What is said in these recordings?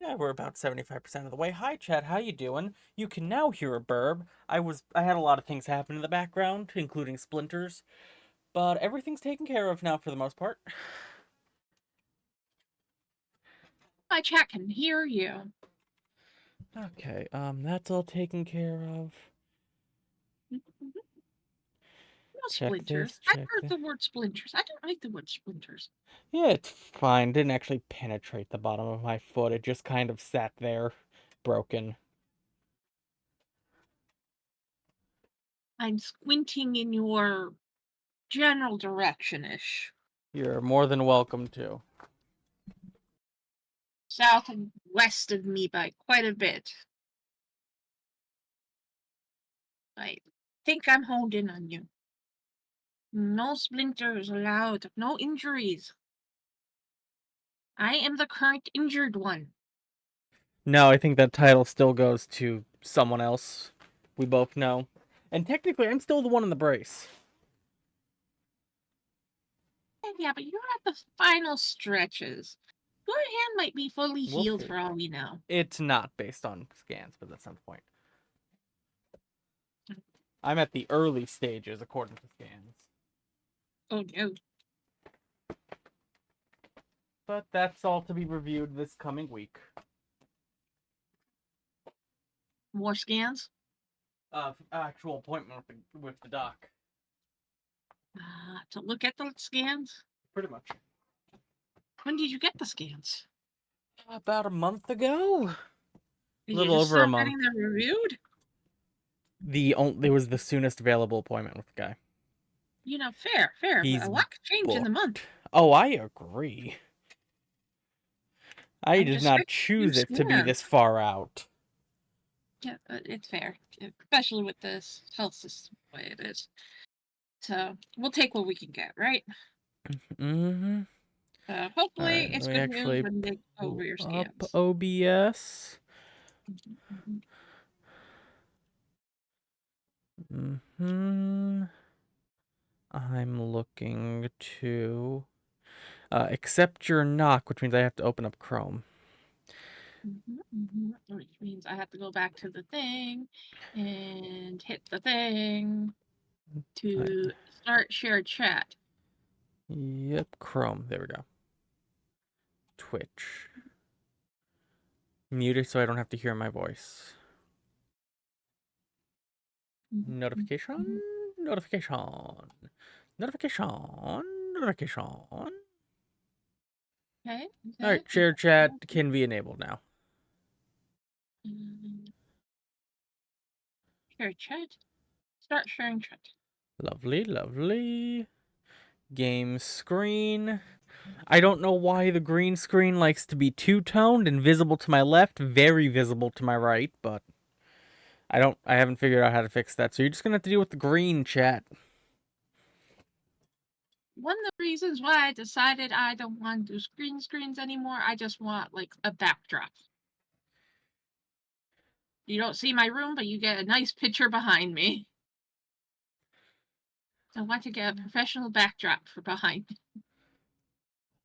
Yeah, we're about 75% of the way. Hi, Chad. How you doing? You can now hear a burb. I had a lot of things happen in the background, including splinters, but everything's taken care of now for the most part. My chat can hear you. Okay, that's all taken care of. No Check splinters. this, I've check heard that. the word splinters. I don't like the word splinters. Yeah, it's fine. Didn't actually penetrate the bottom of my foot. It just kind of sat there, broken. I'm squinting in your general direction-ish. You're more than welcome to. South and west of me by quite a bit. I think I'm honed in on you. No splinters allowed. No injuries. I am the current injured one. No, I think that title still goes to someone else. We both know. And technically, I'm still the one in the brace. Yeah, but you're at the final stretches. Your hand might be fully We'll healed see. for all we know. It's not based on scans, but that's not the point. I'm at the early stages according to scans. Oh no. But that's all to be reviewed this coming week. More scans? Actual appointment with the doc. To look at the scans? Pretty much. When did you get the scans? About a month ago? A Did you little just over a start month. getting them reviewed? It was the soonest available appointment with the guy. Fair. He's A lot could change in the month. booked. Oh, I agree. I I'm did just not new choose it to be this scans. far out. Yeah, it's fair, especially with this health system the way it is. So we'll take what we can get, right? Mm-hmm. Hopefully, Alright, let it's me good news actually when they go over pull your up scans. OBS. Mhm. Mm-hmm. I'm looking to accept your knock, which means I have to open up Chrome. Which means I have to go back to the thing and hit the thing to start shared chat. Yep, Chrome. There we go. Twitch. Mute it so I don't have to hear my voice. Notification. Notification. Notification. Notification. Okay. Alright, share chat can be enabled now. Um, Share chat. Start sharing chat. Lovely, lovely. Game screen. I don't know why the green screen likes to be two-toned and visible to my left, very visible to my right, but I haven't figured out how to fix that. So you're just gonna have to deal with the green, chat. One of the reasons why I decided I don't want to do screens anymore, I just want like a backdrop. You don't see my room, but you get a nice picture behind me. I want to get a professional backdrop for behind me.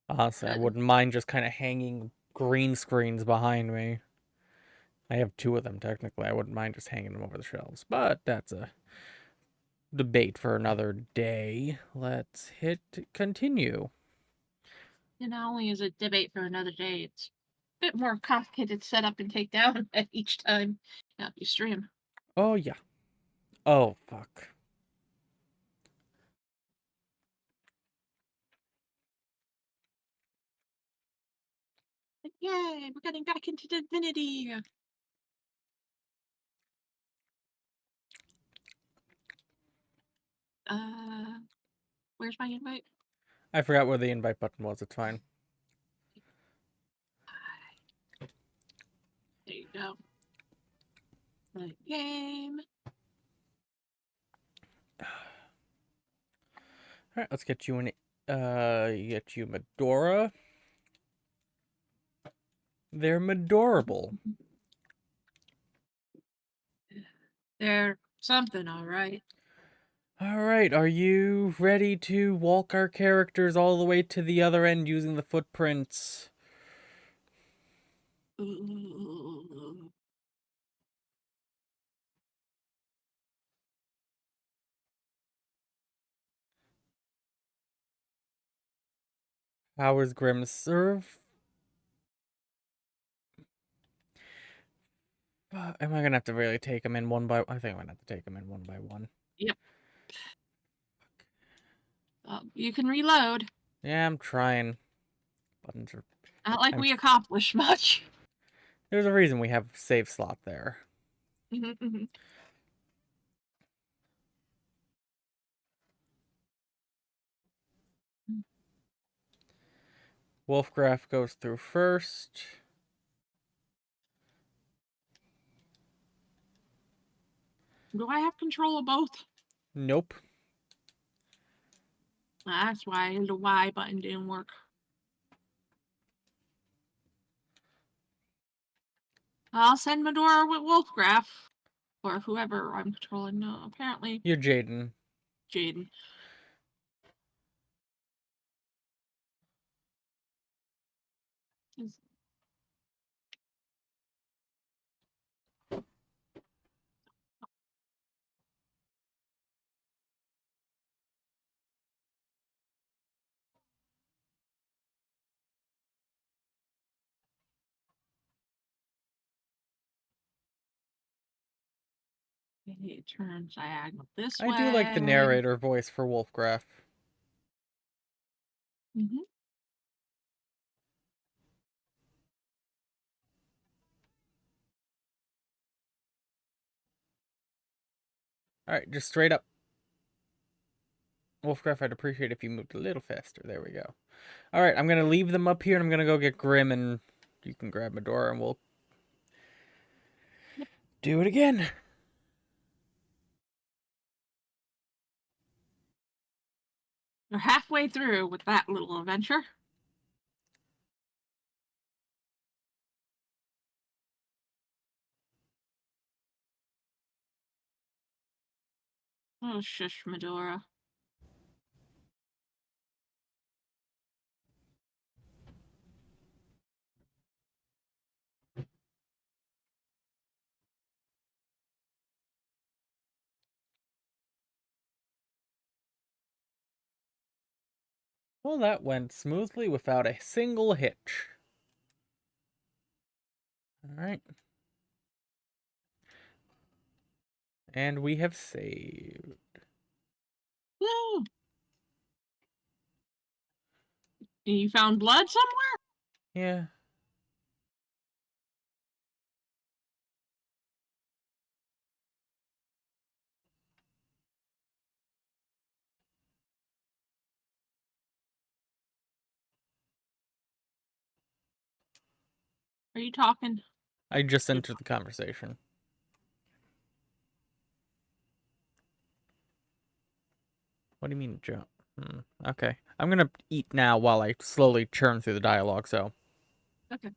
Honestly, I wouldn't mind just kind of hanging green screens behind me. I have two of them technically. I wouldn't mind just hanging them over the shelves, but that's a debate for another day. Let's hit continue. And not only is it debate for another day, it's a bit more complicated setup and take down at each time you stream. Oh yeah. Oh fuck. Yay, we're getting back into Divinity. Uh, where's my invite? I forgot where the invite button was. It's fine. There you go. The game. All right, let's get you get you Medora. They're Medorable. They're something, all right. All right, are you ready to walk our characters all the way to the other end using the footprints? How is Grim serve? Am I gonna have to really take him in one by? I think I'm gonna have to take him in one by one. Yep. You can reload. Yeah, I'm trying. Buttons are. Not like we accomplished much. There's a reason we have a save slot there. Wolfgraf goes through first. Do I have control of both? Nope. That's why the Y button didn't work. I'll send Medora with Wolfgraf. Or whoever I'm controlling. No, apparently You're Jaden. Jaden. It turns diagonal this I way. do like the narrator voice for Wolfgraf. Mm-hmm. Alright, just straight up. Wolfgraf, I'd appreciate if you moved a little faster. There we go. Alright, I'm gonna leave them up here and I'm gonna go get Grim and you can grab Medora and we'll do it again. We're halfway through with that little adventure. Oh, shush, Medora. Well, that went smoothly without a single hitch. Alright. And we have saved. Woo! You found blood somewhere? Yeah. Are you talking? I just entered the conversation. What do you mean jump? Okay. I'm gonna eat now while I slowly churn through the dialogue, so. Okay.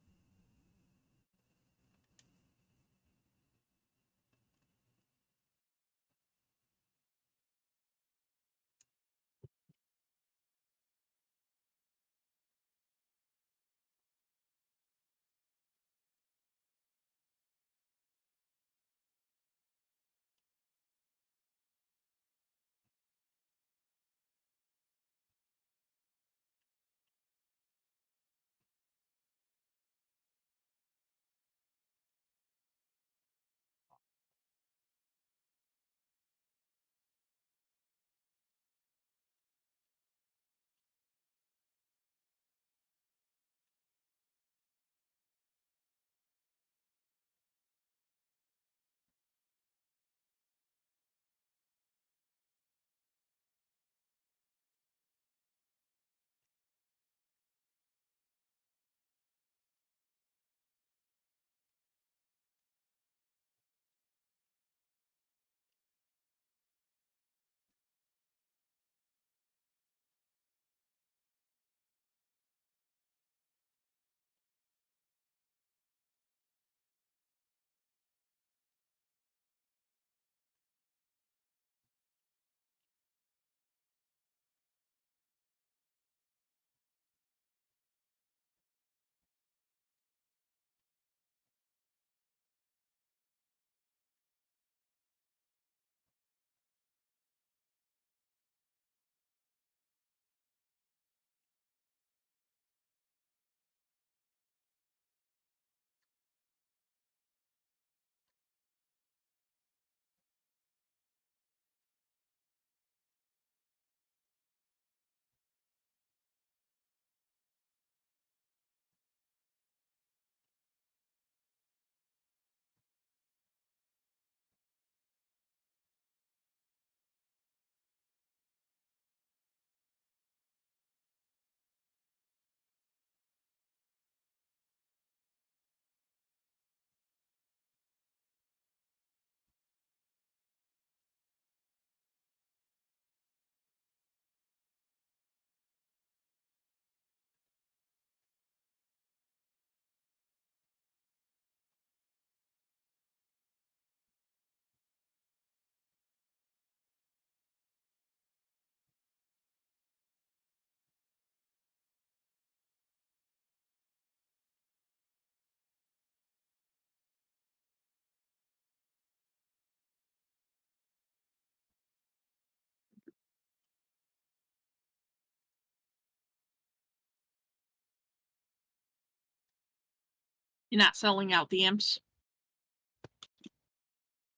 You're not selling out the imps.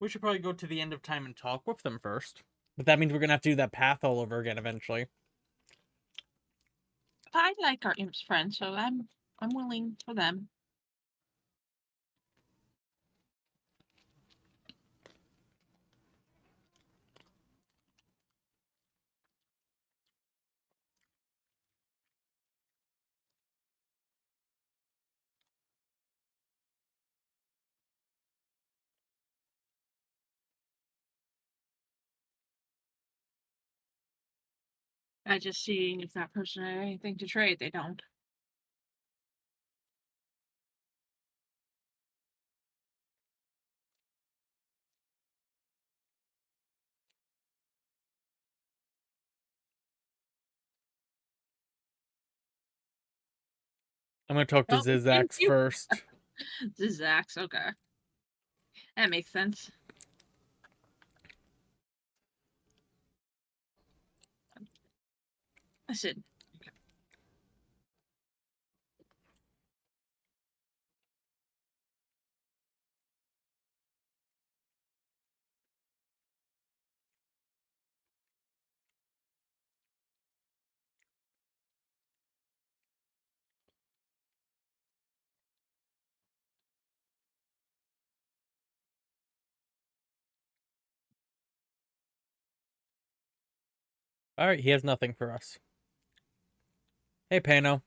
We should probably go to the end of time and talk with them first. But that means we're gonna have to do that path all over again eventually. I like our imps friends, so I'm willing for them. I just seeing if that person had anything to trade. They don't. I'm gonna talk to Oh, thank Zizax you. first. Zizax, okay. That makes sense. Listen. Alright, he has nothing for us. Hey, Pano.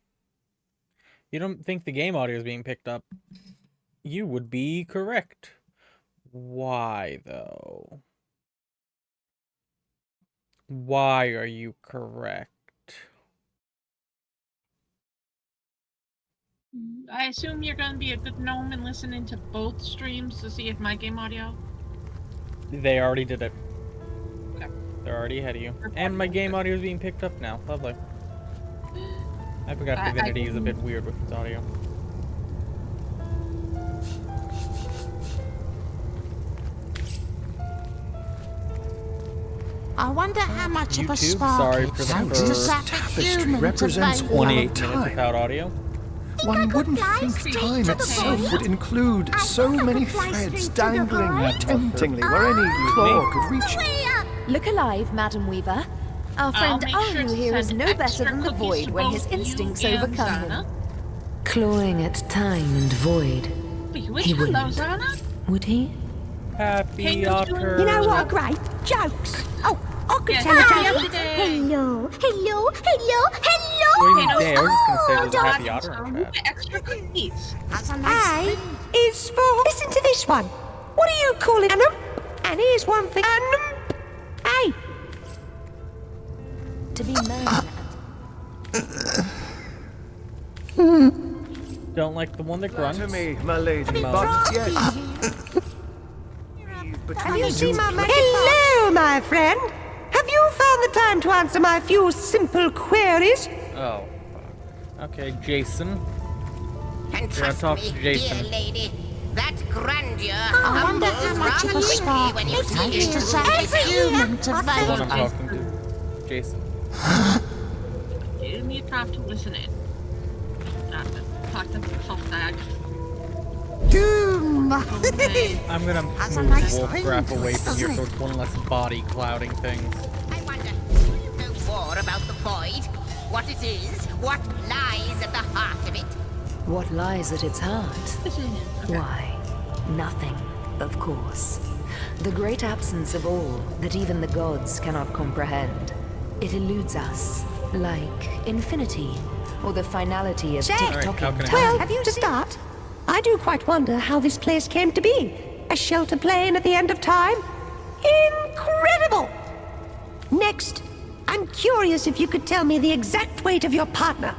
You don't think the game audio is being picked up? You would be correct. Why, though? Why are you correct? I assume you're going to be a good gnome and listen into both streams to see if my game audio. They already did it. Okay. They're already ahead of you. And my game audio is being picked up now. Lovely. I forgot Divinity is a bit weird with its audio. I wonder how much of a YouTube, spark sorry it for the takes first to set a tapestry human represents to all value. 28 time. minutes without audio. One wouldn't think time itself would include so many threads dangling temptingly where any claw could reach it. Look alive, Madam Weaver. Our friend make sure Arnu to here is send no better extra than the cookies void to when his both you instincts and overcome Zana. him. Clawing at time and void, Wait, which He hello, wouldn't. Zana? would he? Happy Otter. You know what? Great jokes. Oh, I could Yes, tell a happy joke. up today. Hello, hello, hello, What do hello. you mean day? I was just gonna say there's a Oh, happy otter in you chat. get extra cookies. A is for. Listen to this one. What do you call it? An ump. And here's one thing. An ump. A. To be mad. Don't like the one that grunts. To me, my lady, Mum. but yes. Have you seen my magic Hello, my friend. Have you found the time to answer my few simple queries? Oh, fuck. Okay, Jason. And Yeah, trust talk me, to Jason. dear lady, that grandeur I wonder how humbles much of rather a quickly spark when it you see takes to it. set a human to The one I'm value. talking to. Jason. You need time to listen in. Not to talk to the soft bag. Doom. Okay. I'm gonna Has a move nice Wolfgraph ring to away it, from here doesn't so it? it's one less body clouding things. I wonder, do you know more about the void? What it is? What lies at the heart of it? What lies at its heart? Listen in. Okay. Why, nothing, of course. The great absence of all that even the gods cannot comprehend. It eludes us, like infinity, or the finality of Jay. tick-tocking Alright, how can I time. Well, have you to start? I do quite wonder how this place came to be. A shelter plane at the end of time? Incredible! Next, I'm curious if you could tell me the exact weight of your partner.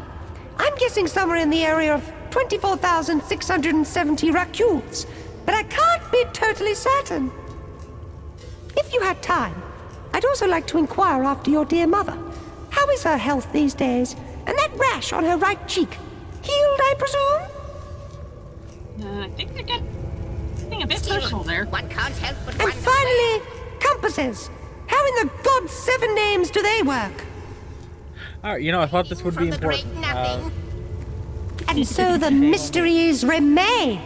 I'm guessing somewhere in the area of 24,670 raccoons, but I can't be totally certain. If you had time, I'd also like to inquire after your dear mother. How is her health these days? And that rash on her right cheek? Healed, I presume? I think they're getting a bit Still, personal there. one can't help but And wonder. finally, compasses. How in the God's 7 names do they work? Alright, you know, I thought this would From be the great important. nothing. And so the mysteries remain.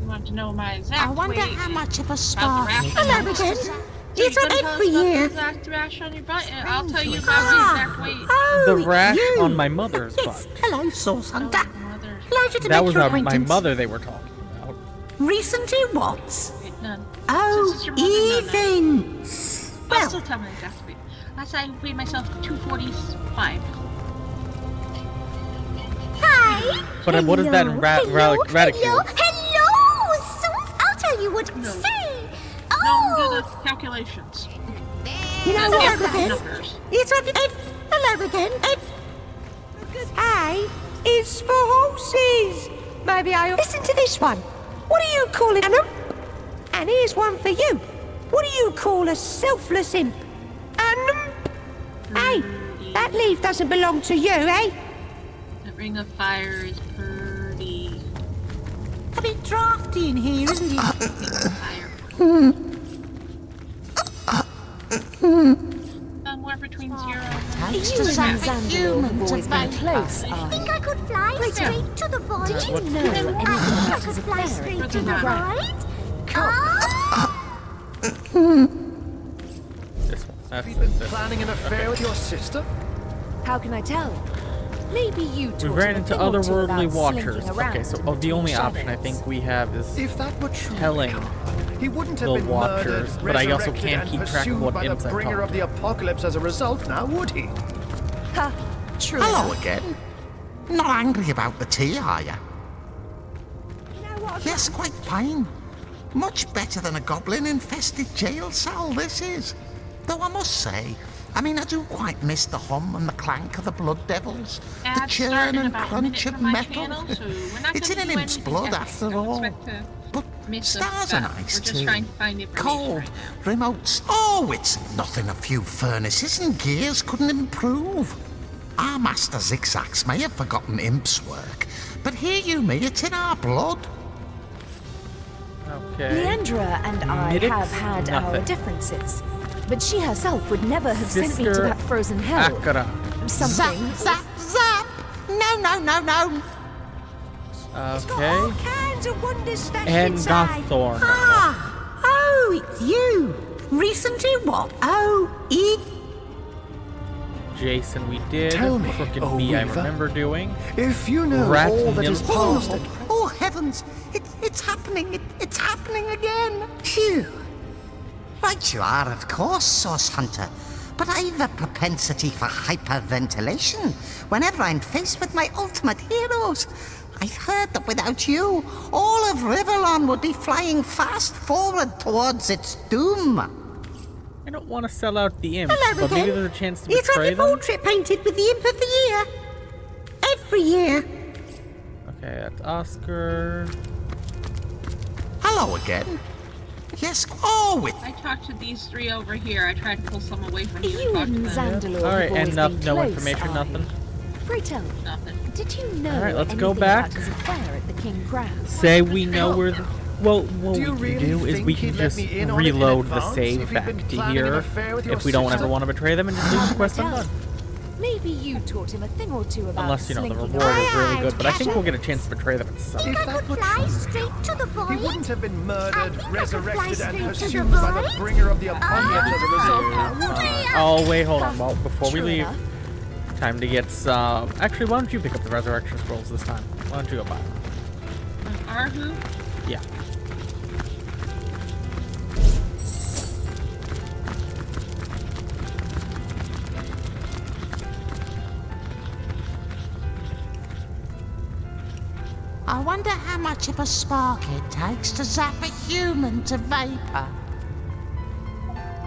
You want to know my exact I wonder weight? how much of a About spark. the rash on Hello your again. butt? It's So on you gonna every tell us about year. the exact rash on your butt, and I'll tell you about the exact weight. Oh, The rash you. on my mother's Yes, butt. hello, Source Oh, Hunter. mother. Pleasure to That make was your my acquaintance. mother they were talking about. Recent Watts. Wait, none. Oh, Since it's your mother, none. events. I'll Well, still tell my exact weight. Last I weighed myself 245. Hi. But what is that in radicule? Hello. Source, I'll tell you what to No. say. No, do the Oh. calculations. you know The what, exact again? numbers. It's on hello again. A is for horses. Maybe I listen to this one. What do you call it, Anna? And here's one for you. What do you call a selfless imp? Hey, that leaf doesn't belong to you, eh? The ring of fire is pretty A bit drafty in here, isn't it? fire. Somewhere between 0 and Takes You to and zap a Xandalore have human to always been make close, I are think you? I could fly straight to the void. Did you What- know I anything think about I his could fly affair straight at to the Banter? void. Oh. This one. That's Have you been it. This. planning an affair with your sister? How can I tell? Maybe you We taught ran him a into thing or two otherworldly about watchers. slinking around Okay, so in the only between option I shadows. think we have is If that were true, telling he wouldn't have the been watchers, murdered, but I also resurrected, can't and keep track of pursued what by imps the I bringer talked of the apocalypse as a result, now would he? Ha! True. Hello again. Not angry about the tea, are you? Yes, quite fine. Much better than a goblin-infested jail cell, this is. Though I must say, I do quite miss the hum and the clank of the blood devils, the Ads churn starting and about a crunch minute of from my metal. channel, so we're not It's in gonna an do imp's anything blood, heavy. after Don't all. expect to But miss the stars are stuff. nice We're too. just trying to find information. Cold, remotes. Oh, it's nothing a few furnaces and gears couldn't improve. Our master Zigzags may have forgotten imp's work, but hear you me, it's in our blood. okay. Leandra and I Middix? have had our Nothing. differences, but she herself would never have sent me to Sister that frozen hell. Akara. Something. Zap, zap! No, no, no, no! All Okay. kinds of wonders stashed And inside. Gothorn. Ah, oh, it's you. Recently what? Oh, Jason we did. Tell me, Crooked O B I Weaver. remember doing. If you know Rat all that is nymph. past and Oh, heavens! It's happening! It's happening again! Phew. Right you are, of course, Source Hunter. But I've a propensity for hyperventilation whenever I'm faced with my ultimate heroes. I've heard that without you, all of Riverlon would be flying fast forward towards its doom. I don't want to sell out the imps, hello but maybe again. there's a chance to It's betray like a them. portrait painted with the imp of the year. Every year. Okay, that's Oscar. Hello again. Yes, oh, I talked to these three over here. I tried to pull some away from you. You and and talk to them. Xandalore All right, have always and been no close, information, are nothing. you? Pray tell me, Nothing. did you know All right, let's anything go back. about his affair at the King Crab? Say we know where the... Well, what Do you we really can do is think we he'd can let just me in on it in reload the advance save if he'd back been to planning an here affair with your if we don't sister? ever want to betray them and just leave the quest undone. Maybe you taught him a thing or two about Unless, you know, the slinking reward is around. really good, but I think we'll get a chance to betray them at some If point. I that could were fly true, straight to the he void. wouldn't have been I murdered, think I could fly resurrected, and straight to the pursued by the void. bringer of the apocalypse as a result, now would he? Oh, wait, hold on. Well, before we True leave, enough. time to get some... Actually, why don't you pick up the resurrection scrolls this time? Why don't you go buy them? Arhu? Yeah. I wonder how much of a spark it takes to zap a human to vapor.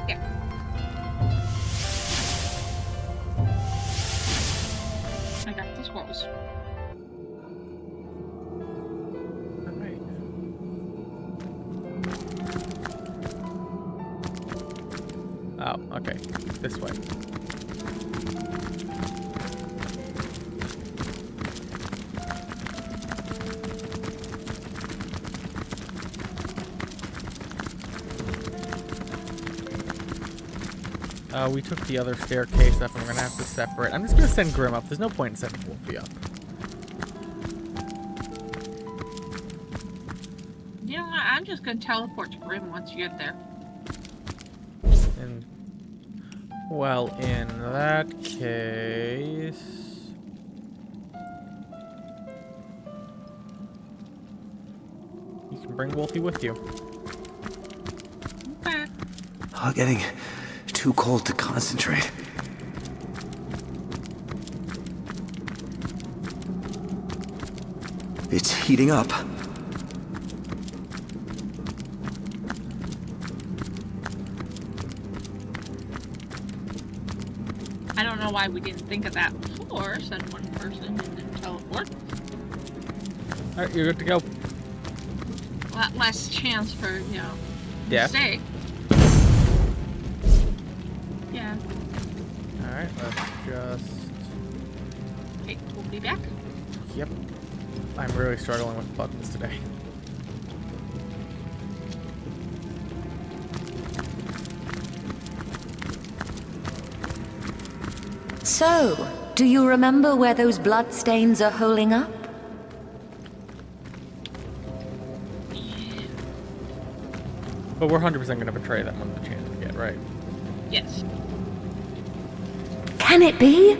Yeah. I got the scrolls. Alright. Oh, okay. This way. We took the other staircase up, and we're gonna have to separate. I'm just gonna send Grim up. There's no point in sending Wolfie up. You know what? I'm just gonna teleport to Grim once you get there. And well, in that case, you can bring Wolfie with you. Okay. Oh, getting too cold to concentrate. It's heating up. I don't know why we didn't think of that before. Send one person and then teleport. Alright, you're good to go. A lot less chance for, Death. mistake. Yeah. Alright, let's just... Okay, we'll be back. Yep. I'm really struggling with buttons today. So, do you remember where those bloodstains are holding up? But we're 100% going to betray them when the chance we get, right? Yes. Can it be?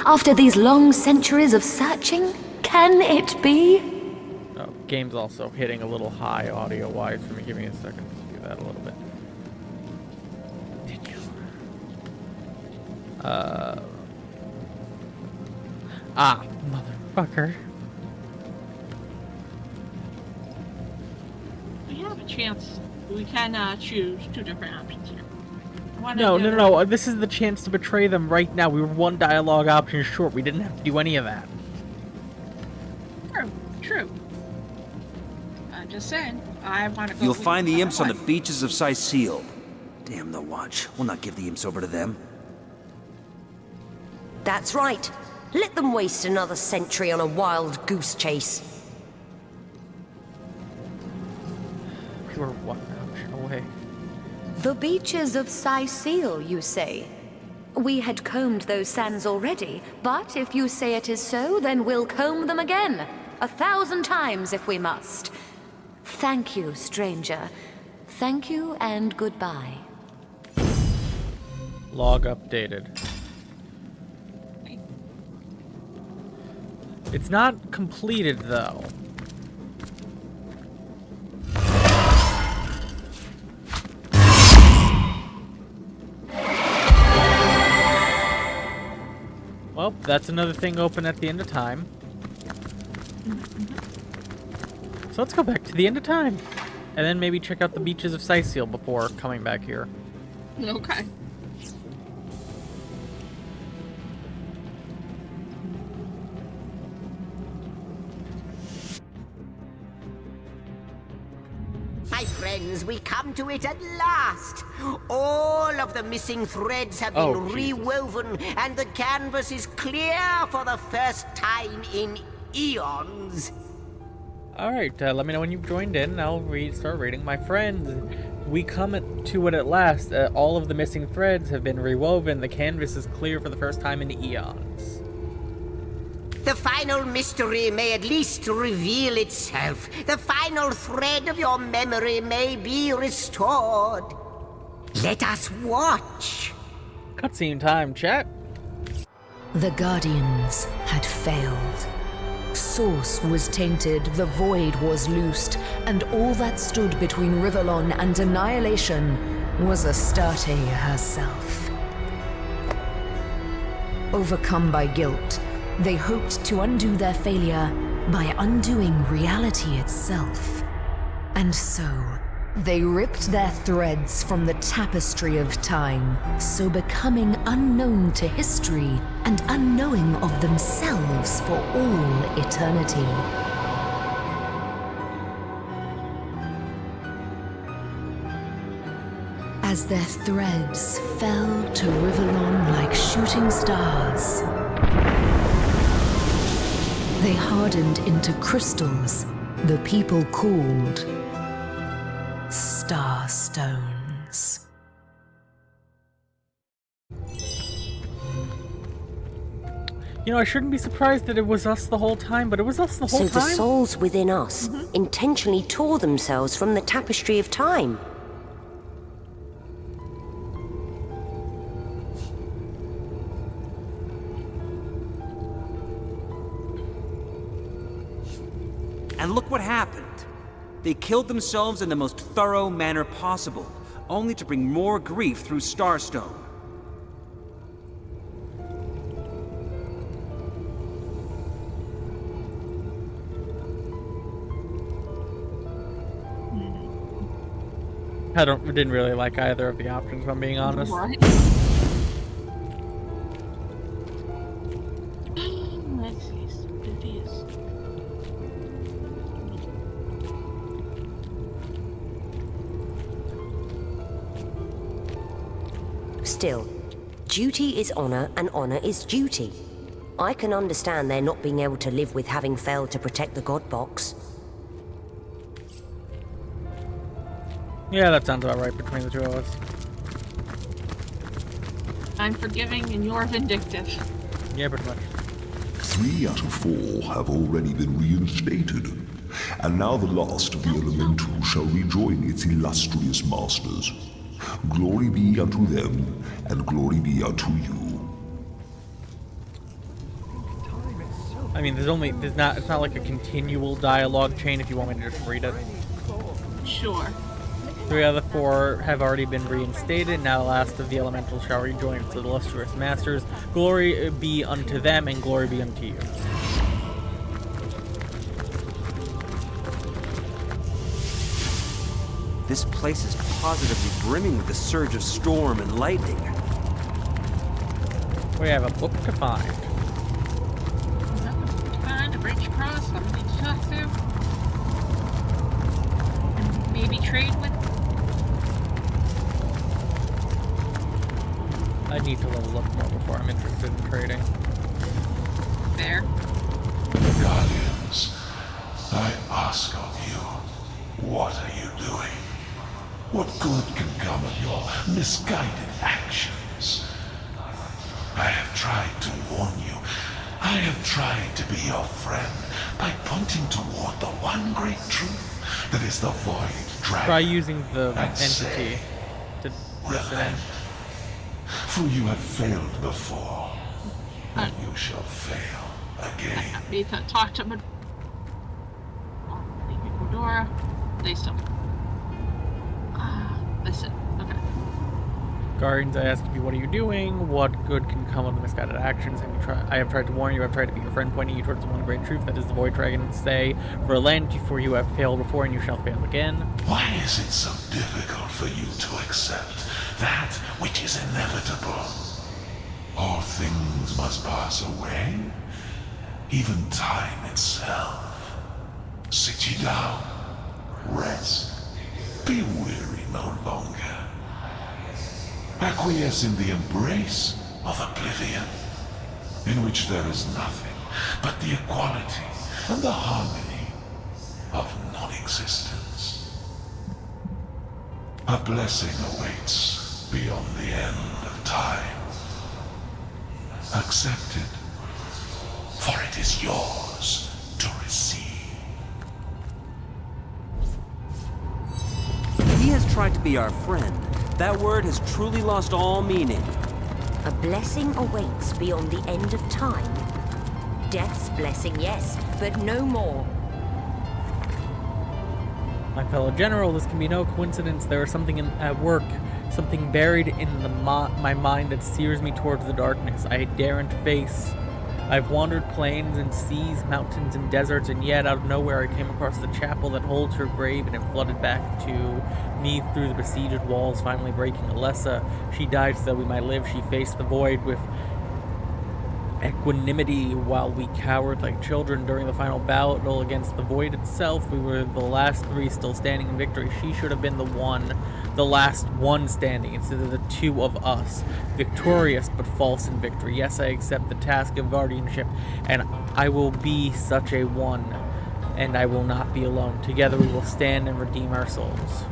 After these long centuries of searching, can it be? Oh, game's also hitting a little high audio-wise for me. Give me a second to do that a little bit. Did you? Motherfucker. We have a chance. We can choose two different options here. No. This is the chance to betray them right now. We were one dialogue option short. We didn't have to do any of that. True. I'm just saying. I want to go. You'll find the imps on the beaches of Sicile. Damn the watch. We'll not give the imps over to them. That's right. Let them waste another century on a wild goose chase. We were one option away. The beaches of Sicile, you say? We had combed those sands already, but if you say it is so, then we'll comb them again. 1,000 times if we must. Thank you, stranger. Thank you and goodbye. Log updated. It's not completed, though. Well, that's another thing open at the end of time. So let's go back to the end of time. And then maybe check out the beaches of Sicile before coming back here. Okay. My friends, we come to it at last. All of the missing threads have been rewoven, and the canvas is clear for the first time in eons. Alright, let me know when you've joined in, and I'll start reading. My friends, we come to it at last. All of the missing threads have been rewoven. The canvas is clear for the first time in eons. The final mystery may at least reveal itself. The final thread of your memory may be restored. Let us watch. Cutscene time, chat. The Guardians had failed. Source was tainted, the void was loosed, and all that stood between Rivellon and annihilation was Astarte herself. Overcome by guilt, they hoped to undo their failure by undoing reality itself. And so, they ripped their threads from the tapestry of time, so becoming unknown to history and unknowing of themselves for all eternity. As their threads fell to Rivellon like shooting stars, they hardened into crystals the people called Starstones. You know, I shouldn't be surprised that it was us the whole time, but it was us the whole So time? the souls within us intentionally tore themselves from the tapestry of time. And look what happened. They killed themselves in the most thorough manner possible, only to bring more grief through Starstone. I didn't really like either of the options, if I'm being honest. Right. Let's see. Studious. Still, duty is honor and honor is duty. I can understand their not being able to live with having failed to protect the God Box. Yeah, that sounds about right between the two of us. I'm forgiving and you're vindictive. Yeah, pretty much. 3 out of 4 have already been reinstated, and now the last of the elemental shall rejoin its illustrious masters. Glory be unto them, and glory be unto you. I mean, it's not like a continual dialogue chain if you want me to just read it. Sure. 3 out of 4 have already been reinstated. Now the last of the elementals shall rejoin its illustrious masters. Glory be unto them, and glory be unto you. This place is positively brimming with the surge of storm and lightning. We have a book to find. Find a bridge across, somebody to talk to. And maybe trade with. I need to level up more before I'm interested in trading. Fair. Guardians, I ask of you, what are you doing? What good can come of your misguided actions? I have tried to warn you. I have tried to be your friend by pointing toward the one great truth that is the Void Dragon. Try using the and entity say, to listen in. for you have failed before, and you shall fail again. Need to talk to Medora. They still. Listen. Okay. Guardians, I ask you, what are you doing? What good can come of the misguided actions? I have tried to warn you, I have tried to be your friend, pointing you towards the one great truth that is the Void Dragon. Say, relent, for you have failed before and you shall fail again. Why is it so difficult for you to accept that which is inevitable? All things must pass away, even time itself. Sit ye down, rest, be weary no longer. Acquiesce in the embrace of oblivion, in which there is nothing but the equality and the harmony of non-existence. A blessing awaits beyond the end of time. Accept it, for it is yours to receive. He has tried to be our friend. That word has truly lost all meaning. A blessing awaits beyond the end of time. Death's blessing, yes, but no more. My fellow general, this can be no coincidence. There is something at work, something buried in my mind that steers me towards the darkness I daren't face. I've wandered plains and seas, mountains and deserts, and yet out of nowhere I came across the chapel that holds her grave, and it flooded back to me through the besieged walls, finally breaking Alessa. She died so that we might live. She faced the void with equanimity while we cowered like children during the final battle against the void itself. We were the last 3 still standing in victory. She should have been the last one standing instead of the 2 of us, victorious but false in victory. Yes, I accept the task of guardianship, and I will be such a one, and I will not be alone. Together we will stand and redeem our souls.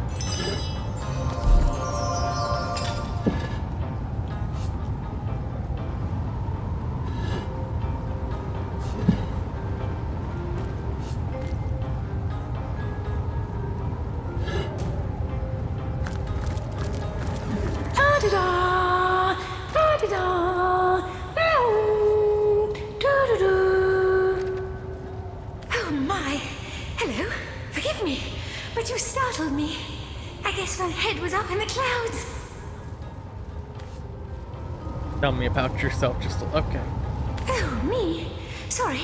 forgive me, but you startled me. I guess my head was up in the clouds. Tell me about yourself just okay. Oh, me? Sorry.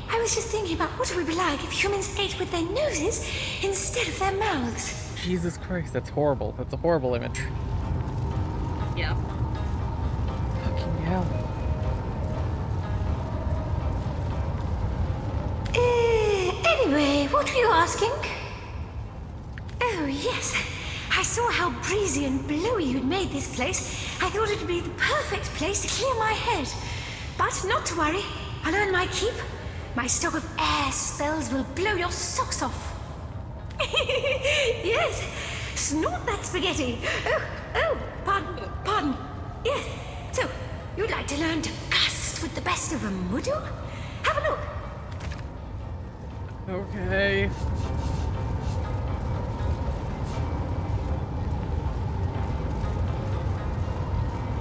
I was just thinking about what it would be like if humans ate with their noses instead of their mouths. Jesus Christ, that's horrible. That's a horrible image. Yeah. Fucking hell. Anyway, what were you asking? Oh, yes. I saw how breezy and blowy you'd made this place. I thought it would be the perfect place to clear my head. But not to worry. I'll earn my keep. My stock of air spells will blow your socks off. Yes. Snort that spaghetti. Oh, pardon. Yes. So, you'd like to learn to gust with the best of them, would you? Have a look. Okay.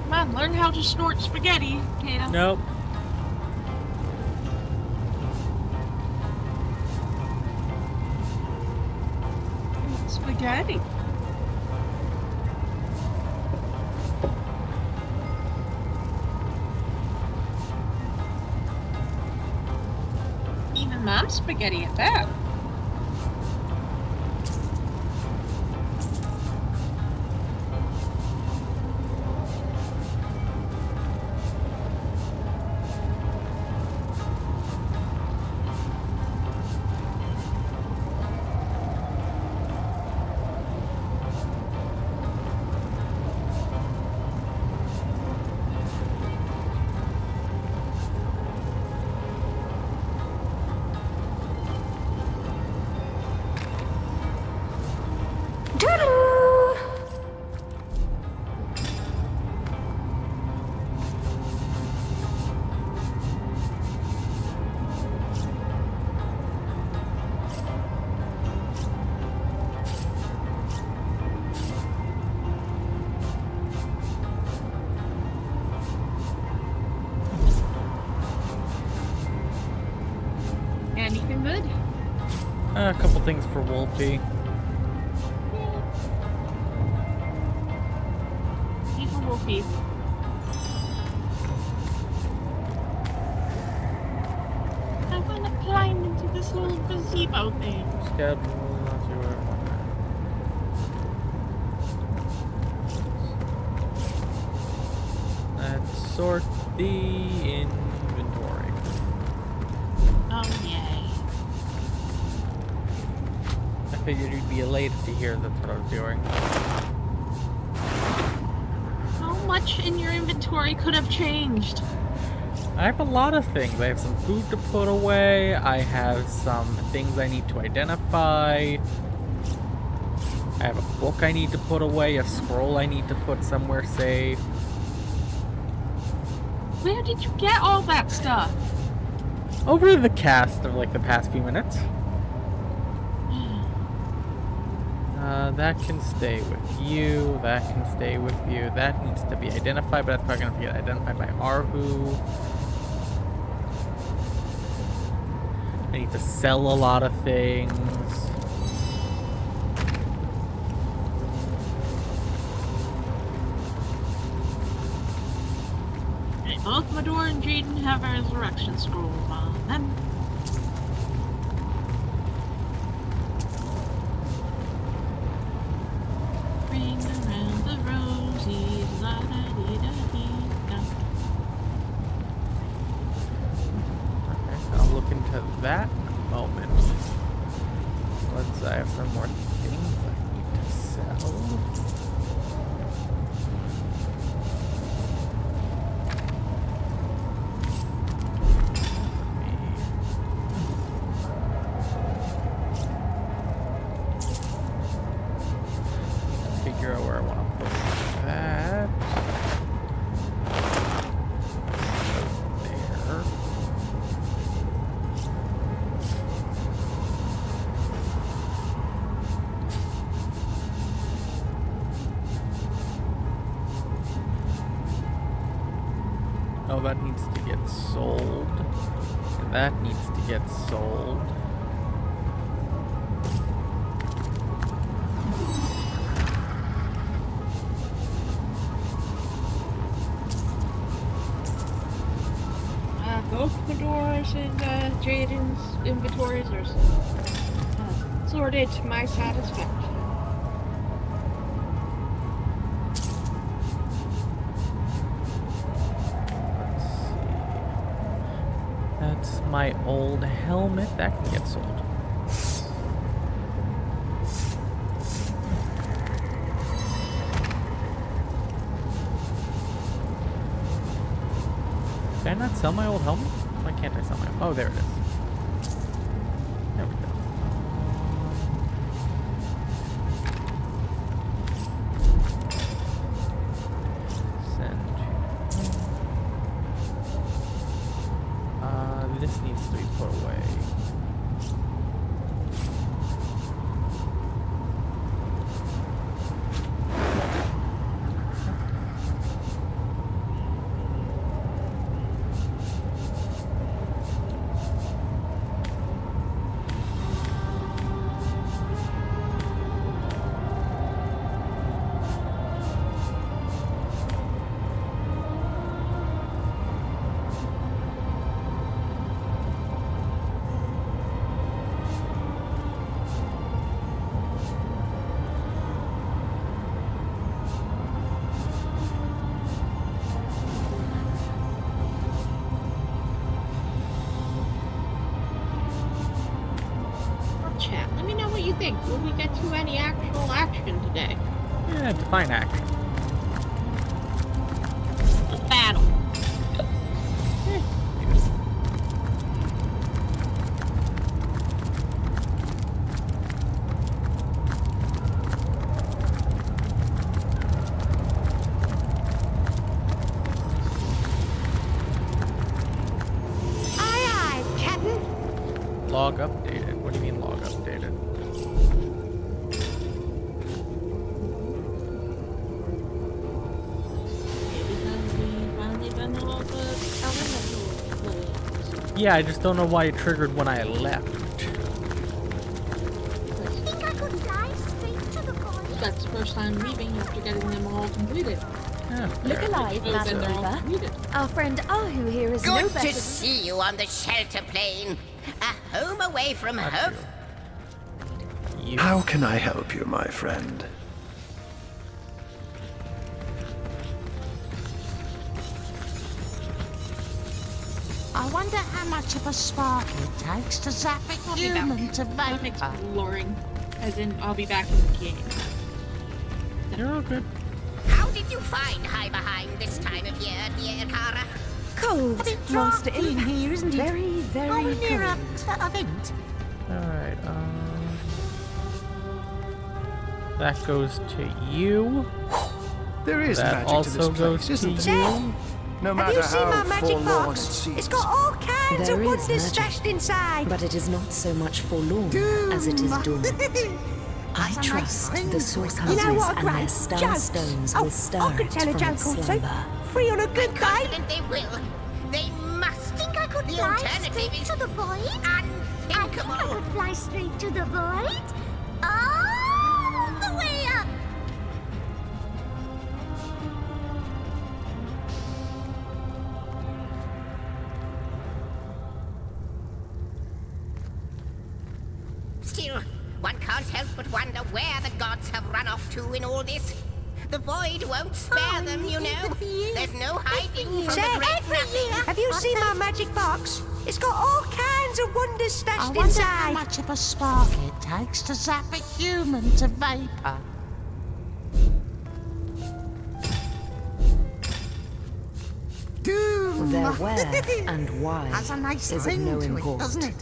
Come on, learn how to snort spaghetti. Yeah. Nope. Spaghetti. Even mom's spaghetti at that. Anything good? A couple things for Wolfie. Evil Wolfie. I want to climb into this little gazebo thing. Schedule, not sure. Let's sort the inventory. Oh, yay. I figured you'd be elated to hear that's what I was doing. How much in your inventory could have changed? I have a lot of things. I have some food to put away. I have some things I need to identify. I have a book I need to put away, a scroll I need to put somewhere safe. Where did you get all that stuff? Over the cast of like the past few minutes. That can stay with you. That can stay with you. That needs to be identified, but that's probably going to get identified by Arhu. I need to sell a lot of things. Okay, both Mador and Jaden have a resurrection scroll on them. Ring around the rosies, la da dee da dee da. Okay, I'll look into that in a moment. I have some more things I need to sell. Figure out where I want to put that. There. Oh, that needs to get sold. And that needs to get sold. doors in Jaden's inventories are sorted to my satisfaction. That's my old helmet. That can get sold. Did I not sell my old helmet? Why can't I sell my... Oh, there it is. There we go. Send to... this needs to be put away. Chat, let me know what you think. Will we get to any actual action today? Yeah, define action. A battle. Aye, aye, Captain. Log updated. What do you mean log updated? Yeah, I just don't know why it triggered when I left. Think I could fly straight to the void? That's the first time leaving after getting them all completed. Yeah, Look fair. alive, Those Madam that are all Weaver. completed. Our friend Ahu here is no Good better to see you on the shelter plane. A home away from home. You. How can I help you, my friend? I wonder how much of a spark it takes to zap a I'll be back. human to I'm vapor. exploring. As in, I'll be back in the game. You're all good. How did you find High Behind this time of year, dear Kara? Cold, A bit Master drafty in Imp. here, isn't it? Very, very Oh, near cold. a vent. Alright, that goes to you. There is That magic to also this goes place, to isn't you. there? No Have matter you seen my how magic forlorn it box? seems. It's got all kinds There of is wonders magic. stashed inside. But it is not so much forlorn as it is doomed. I That's a nice trust thing the to source have. You know hunters what, and Grant? their star Jokes. stones Oh, will stir I could it tell a from joke its or two. slumber. Free on a good day. Confident they will. They must. Think I could The fly alternative straight is to the void? I think I unthinkable. could fly straight to the void. All the way up. Still, one can't help but wonder where the gods have run off to in all this. The void won't spare them, you know. There's no hiding from Say, the great nothing. have you seen my magic box? It's got all kinds of wonders I stashed wonder how inside. much of a spark it takes to zap a human to vapor. Doom! Their where and why Has a nice is of ring no to it, import. doesn't it?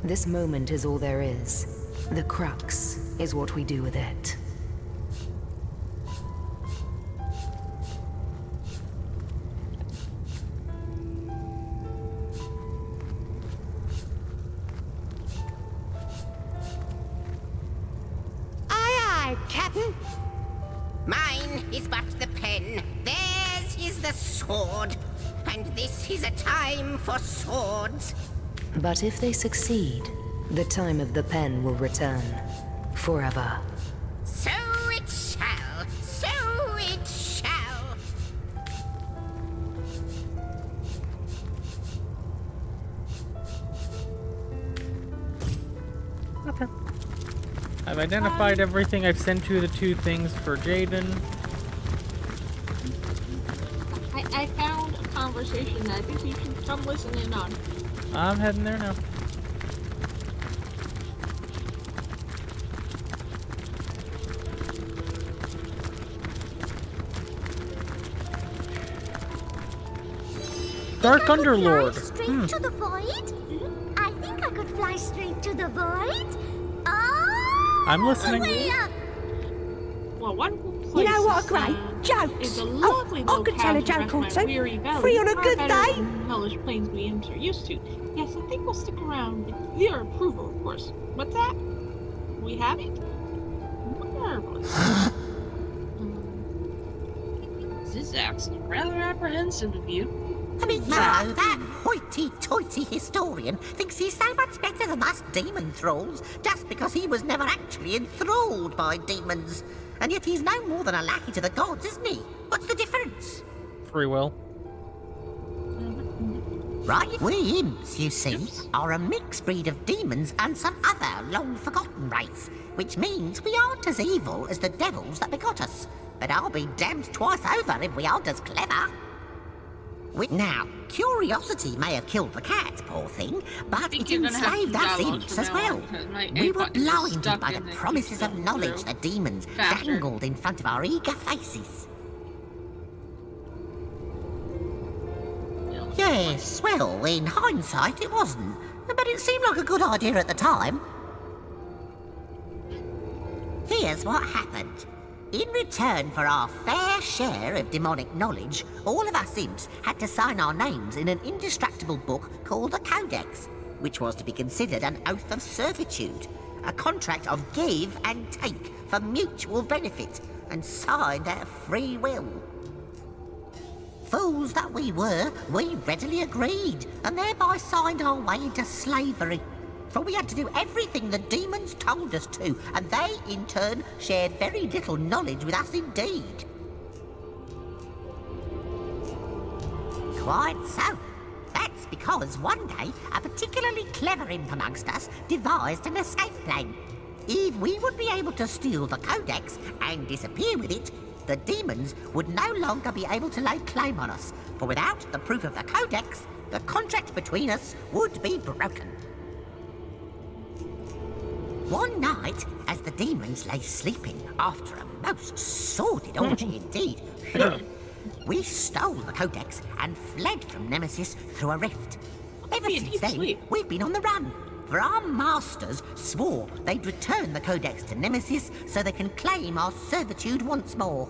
This moment is all there is. The crux is what we do with it. Aye, aye, Captain. Mine is but the pen, theirs is the sword. And this is a time for swords. But if they succeed, the time of the pen will return. Forever. So it shall, so it shall. Okay. I've identified everything. I've sent you the 2 things for Jaden. I found a conversation that I think you should come listen in on. I'm heading there now. Dark Underlord. Straight to the void? I think I could fly straight to the void. Oh, I'm listening. Well, one You know what, Gray? Jokes. I could tell a joke or two. Free on a good day. Hellish plains we are used to. Yes, I think we'll stick around with your approval, of course. What's that? We have it? Marvelous. Zizak's rather apprehensive of you. I mean, no, that hoity-toity historian thinks he's so much better than us demon thralls just because he was never actually enthralled by demons. And yet he's no more than a lackey to the gods, isn't he? What's the difference? Free will. Right, we imps, you see, are a mixed breed of demons and some other long-forgotten race, which means we aren't as evil as the devils that begot us. But I'll be damned twice over if we aren't as clever. Now, curiosity may have killed the cat, poor thing, but it enslaved us imps as well. We were blinded by the promises of knowledge the demons dangled in front of our eager faces. Yes, well, in hindsight it wasn't, but it seemed like a good idea at the time. Here's what happened. In return for our fair share of demonic knowledge, all of us imps had to sign our names in an indestructible book called a Codex, which was to be considered an oath of servitude, a contract of give and take for mutual benefit, and signed out of free will. Fools that we were, we readily agreed, and thereby signed our way into slavery. For we had to do everything the demons told us to, and they, in turn, shared very little knowledge with us indeed. Quite so. That's because one day, a particularly clever imp amongst us devised an escape plan. If we would be able to steal the Codex and disappear with it, the demons would no longer be able to lay claim on us, for without the proof of the Codex, the contract between us would be broken. One night, as the demons lay sleeping after a most sordid orgy indeed, we stole the Codex and fled from Nemesis through a rift. Ever since then, we've been on the run, for our masters swore they'd return the Codex to Nemesis so they can claim our servitude once more.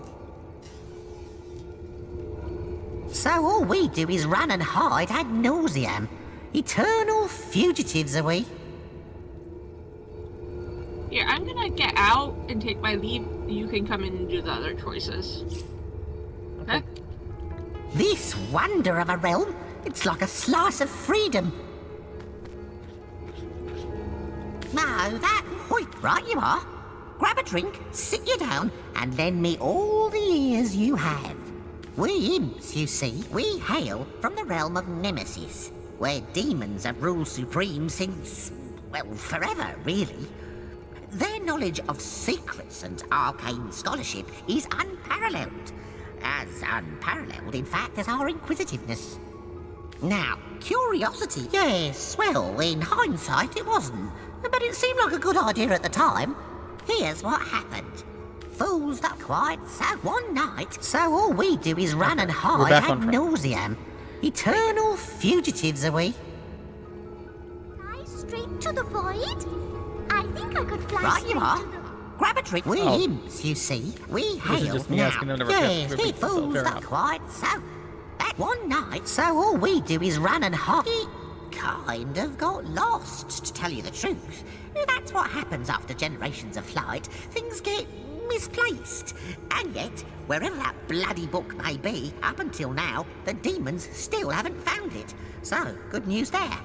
So all we do is run and hide ad nauseam. Eternal fugitives are we. Yeah, I'm gonna get out and take my leave. You can come in and do the other choices. Okay? This wonder of a realm, it's like a slice of freedom. Now that, right you are. Grab a drink, sit you down, and lend me all the ears you have. We imps, you see, we hail from the realm of Nemesis, where demons have ruled supreme since, well, forever, really. Their knowledge of secrets and arcane scholarship is unparalleled. As unparalleled, in fact, as our inquisitiveness. Now, curiosity, yes, well, in hindsight it wasn't, but it seemed like a good idea at the time. Here's what happened. Fools that quite so one night, so all we do is run and hide ad nauseam. Eternal fugitives are we. Fly straight to the void? I think I could fly Right straight you are. to the... Grab a drink. We imps, you see. We hail now. Yes, we fools that quite so. That one night, so all we do is run and hide. It kind of got lost, to tell you the truth. That's what happens after generations of flight. Things get misplaced. And yet, wherever that bloody book may be, up until now, the demons still haven't found it. So, good news there.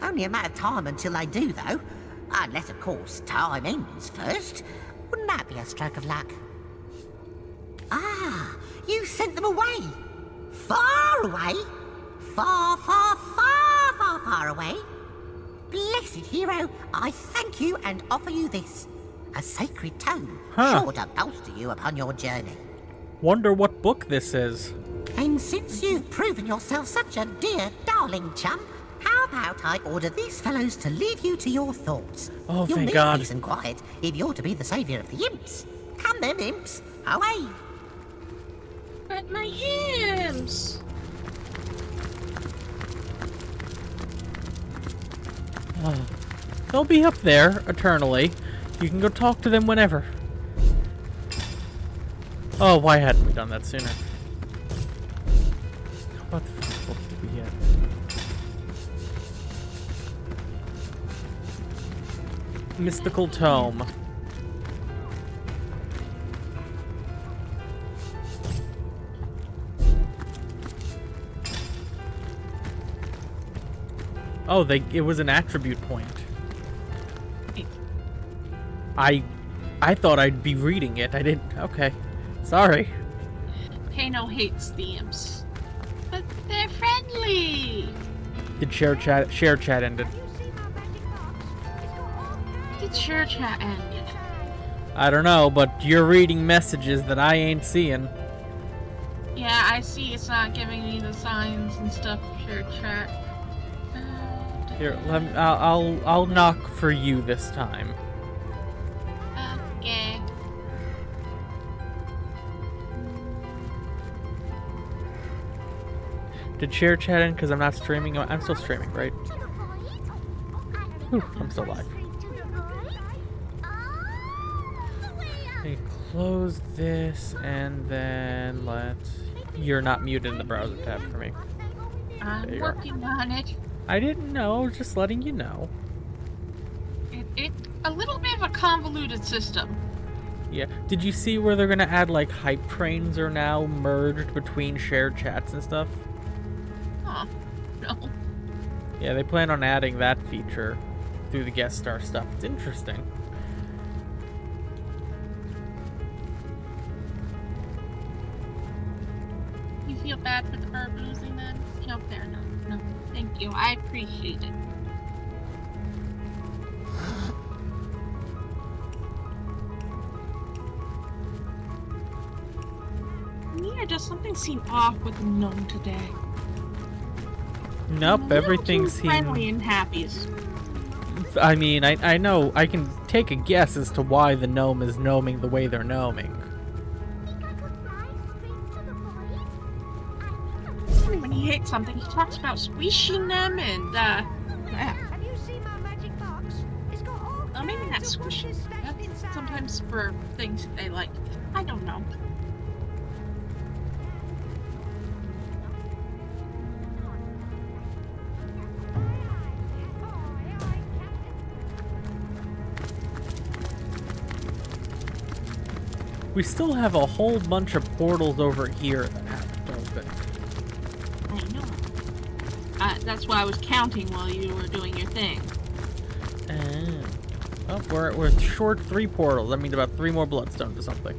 Only a matter of time until they do, though. Unless, of course, time ends first. Wouldn't that be a stroke of luck? Ah, you sent them away. Far away? Far, far, far, far, far away? Blessed hero, I thank you and offer you this. A sacred tome, Huh. sure to bolster you upon your journey. Wonder what book this is. And since you've proven yourself such a dear, darling chum, how about I order these fellows to leave you to your thoughts? Oh, You'll thank need God. peace and quiet if you're to be the saviour of the imps. Come then, imps, away! But my hymns! They'll be up there eternally. You can go talk to them whenever. Oh, why hadn't we done that sooner? What the fuck book did we get? Mystical Tome. Oh, it was an attribute point. I thought I'd be reading it. I didn't. Okay. Sorry. Pano hates the imps. But they're friendly! Did share chat ended. Did share chat ended? I don't know, but you're reading messages that I ain't seeing. Yeah, I see it's not giving me the signs and stuff for share chat. Here, I'll knock for you this time. Okay. Did share chat end because I'm not streaming? I'm still streaming, right? Whew, I'm still live. Okay, close this and then You're not muted in the browser tab for me. I'm working on it. I didn't know, just letting you know. It's a little bit of a convoluted system. Yeah. Did you see where they're gonna add like hype trains are now merged between shared chats and stuff? Huh. No. Yeah, they plan on adding that feature through the guest star stuff. It's interesting. You feel bad for the Birb losing then? No, fair enough. No, thank you. I appreciate it. Yeah, does something seem off with the gnome today? Nope, everything seems friendly and happy. I mean, I know, I can take a guess as to why the gnome is gnoming the way they're gnoming. When he hates something, he talks about squishing them and, Have you seen my magic box? It's got all maybe not kinds of squishing. wishes stashed inside. Sometimes for things they like. I don't know. We still have a whole bunch of portals over here that haven't opened. I know. That's why I was counting while you were doing your thing. Oh, we're short 3 portals. That means about 3 more bloodstones or something.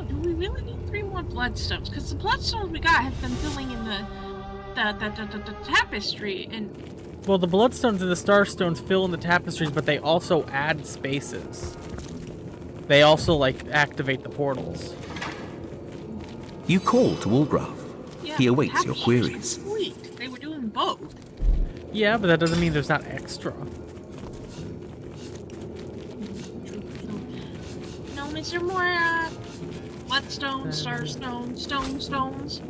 Do we really need 3 more bloodstones? Because the bloodstones we got have been filling in the tapestry and. Well, the bloodstones and the starstones fill in the tapestries, but they also add spaces. They also, like, activate the portals. You call to Ulgraf. Yeah, He awaits your tapestries queries. complete. They were doing both. Yeah, but that doesn't mean there's not extra. No, is there more, bloodstones, starstones, stones?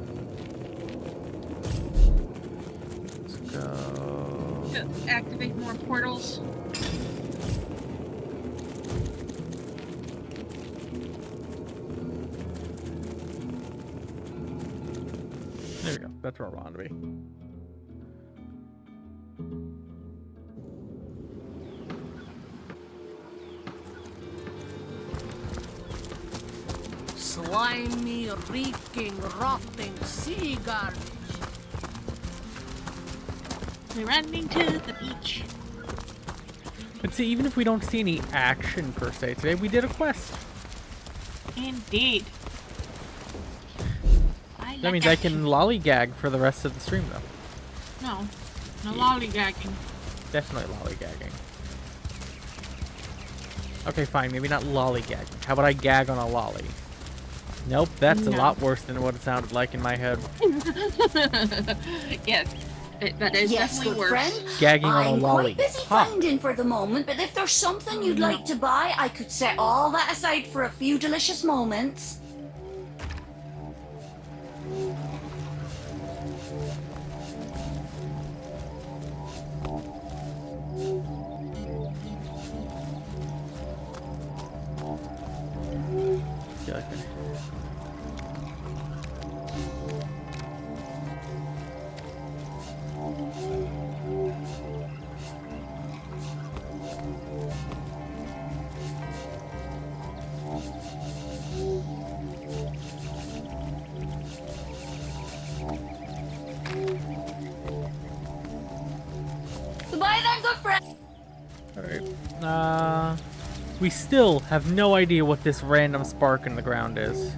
Let's go. To activate more portals. There we go. That's where I want to be. Slimy, reeking, rotting sea garbage. We're running to the beach. But see, even if we don't see any action per se today, we did a quest. Indeed. That means I can lollygag for the rest of the stream, though. No. No lollygagging. Definitely lollygagging. Okay, fine. Maybe not lollygagging. How about I gag on a lolly? Nope, that's a lot worse than what it sounded like in my head. Yes, that is definitely worse. Friend. Gagging on a lolly. I'm quite busy finding for the moment, but if there's something you'd like to buy, I could set all that aside for a few delicious moments. Goodbye then, good friend. Alright. We still have no idea what this random spark in the ground is.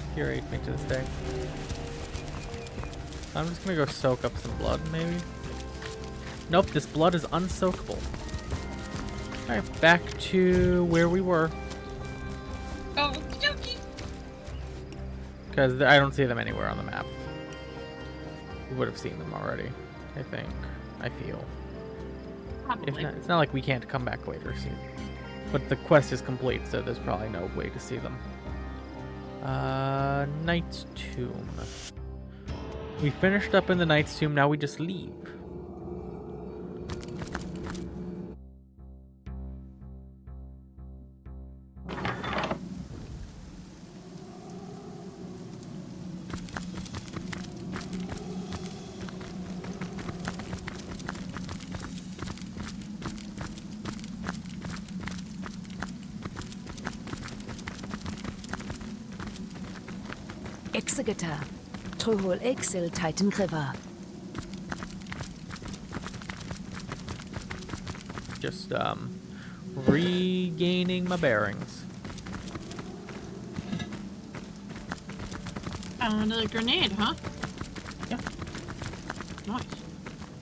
Infuriates me to this day. I'm just gonna go soak up some blood, maybe? Nope, this blood is unsoakable. Alright, back to where we were. Oh, jokey. Because I don't see them anywhere on the map. We would have seen them already, I think. I feel. If not, it's not like we can't come back later. See. But the quest is complete, so there's probably no way to see them. Knight's Tomb. We finished up in the Knight's Tomb, now we just leave. Exegeta, Trohol Exil Titan Kriva. Just, regaining my bearings. Another grenade, huh? Yeah. Nice.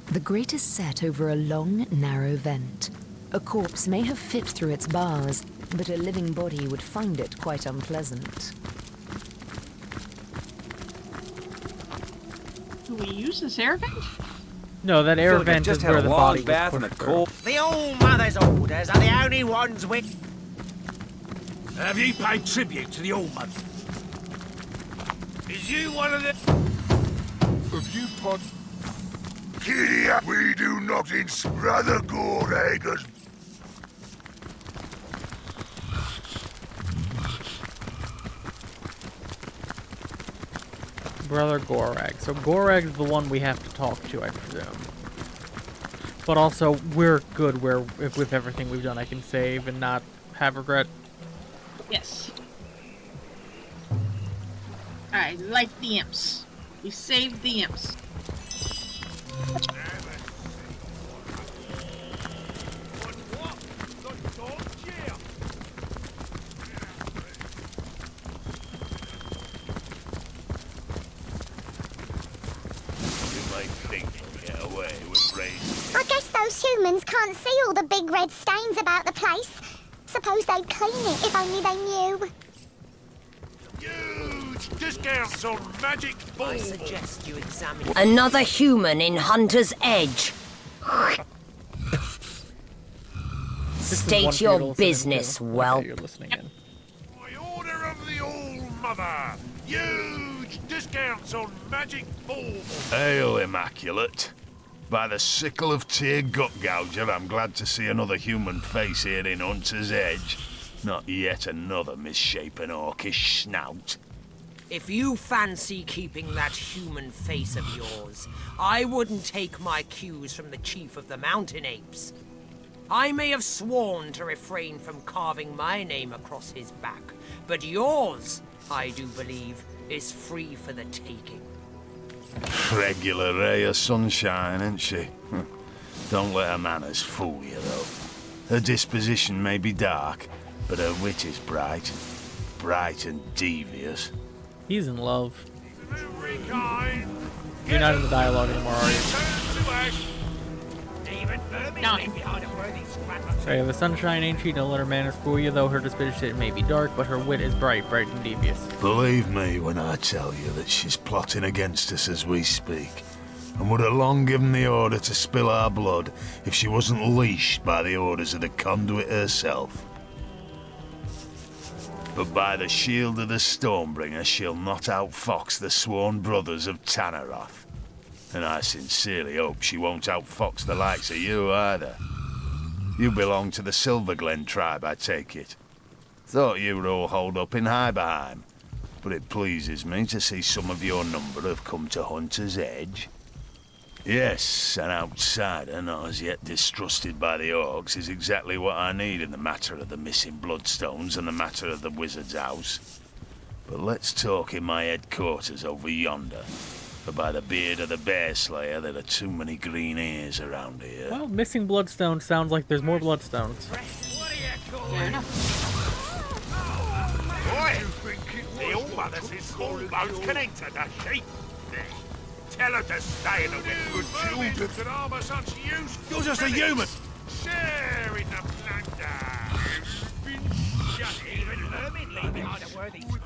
The grate is set over a long, narrow vent. A corpse may have fit through its bars, but a living body would find it quite unpleasant. Do we use this air vent? No, that air vent is where the body was pushed through. The All Mother's orders are the only ones we... Have ye paid tribute to the All Mother? Is you one of the... Have you pod... Kidia, we do not Brother Gorhager's... Brother Gorag. So Gorag's the one we have to talk to, I presume. But also, we're good where with everything we've done. I can save and not have regret. Yes. Alright, like the imps. We saved the imps. I guess those humans can't see all the big red stains about the place. Suppose they'd clean it if only they knew. Huge discounts on magic balls. I suggest you examine... Another human in Hunter's Edge. State your business, whelp. You're listening in. By order of the All Mother, huge discounts on magic balls. Hail, Immaculate. By the sickle of Tyr Gut Gouger, I'm glad to see another human face here in Hunter's Edge. Not yet another misshapen orcish snout. If you fancy keeping that human face of yours, I wouldn't take my cues from the chief of the mountain apes. I may have sworn to refrain from carving my name across his back, but yours, I do believe, is free for the taking. Regular ray of sunshine, ain't she? Don't let her manners fool you, though. Her disposition may be dark, but her wit is bright. Bright and devious. He's in love. You're not in the dialogue anymore, are you? No. Sorry, the sunshine ain't she, don't let her manners fool you, though her disposition may be dark, but her wit is bright and devious. Believe me when I tell you that she's plotting against us as we speak, and would have long given the order to spill our blood if she wasn't leashed by the orders of the conduit herself. But by the shield of the Stormbringer, she'll not outfox the sworn brothers of Tanneroth. And I sincerely hope she won't outfox the likes of you either. You belong to the Silverglen tribe, I take it. Thought you were all holed up in Hyberheim, but it pleases me to see some of your number have come to Hunter's Edge. Yes, an outsider not as yet distrusted by the orcs is exactly what I need in the matter of the missing bloodstones and the matter of the wizard's house. But let's talk in my headquarters over yonder. For by the beard of the Bear Slayer, there are too many green ears around here. Well, missing bloodstones sounds like there's more bloodstones. The All-Mothers is almost connected to sheep. Tell her to stay in the good children can armour such use. You're just a human. Share in the plunder.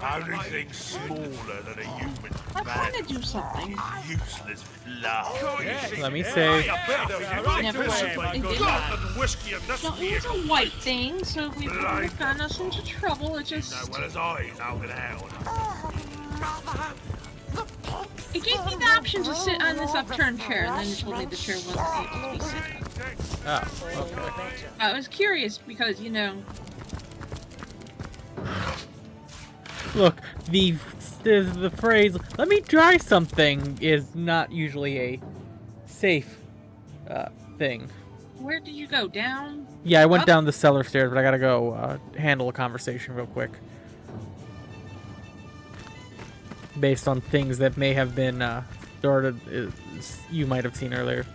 Only thing smaller than a human. I want to do something. Useless fluff. Let me say. Never No, it was a white thing, so we wouldn't have gotten us into trouble. It just. No, well, as eyes holding out. It gave me the option to sit on this upturned chair, and then it told me the chair wasn't able to be sitting. Oh, okay. I was curious because, you know. Look, the phrase "let me try something" is not usually a safe thing. Where did you go? Down? Yeah, I went Up? down the cellar stairs, but I gotta go handle a conversation real quick. Based on things that may have been started, you might have seen earlier.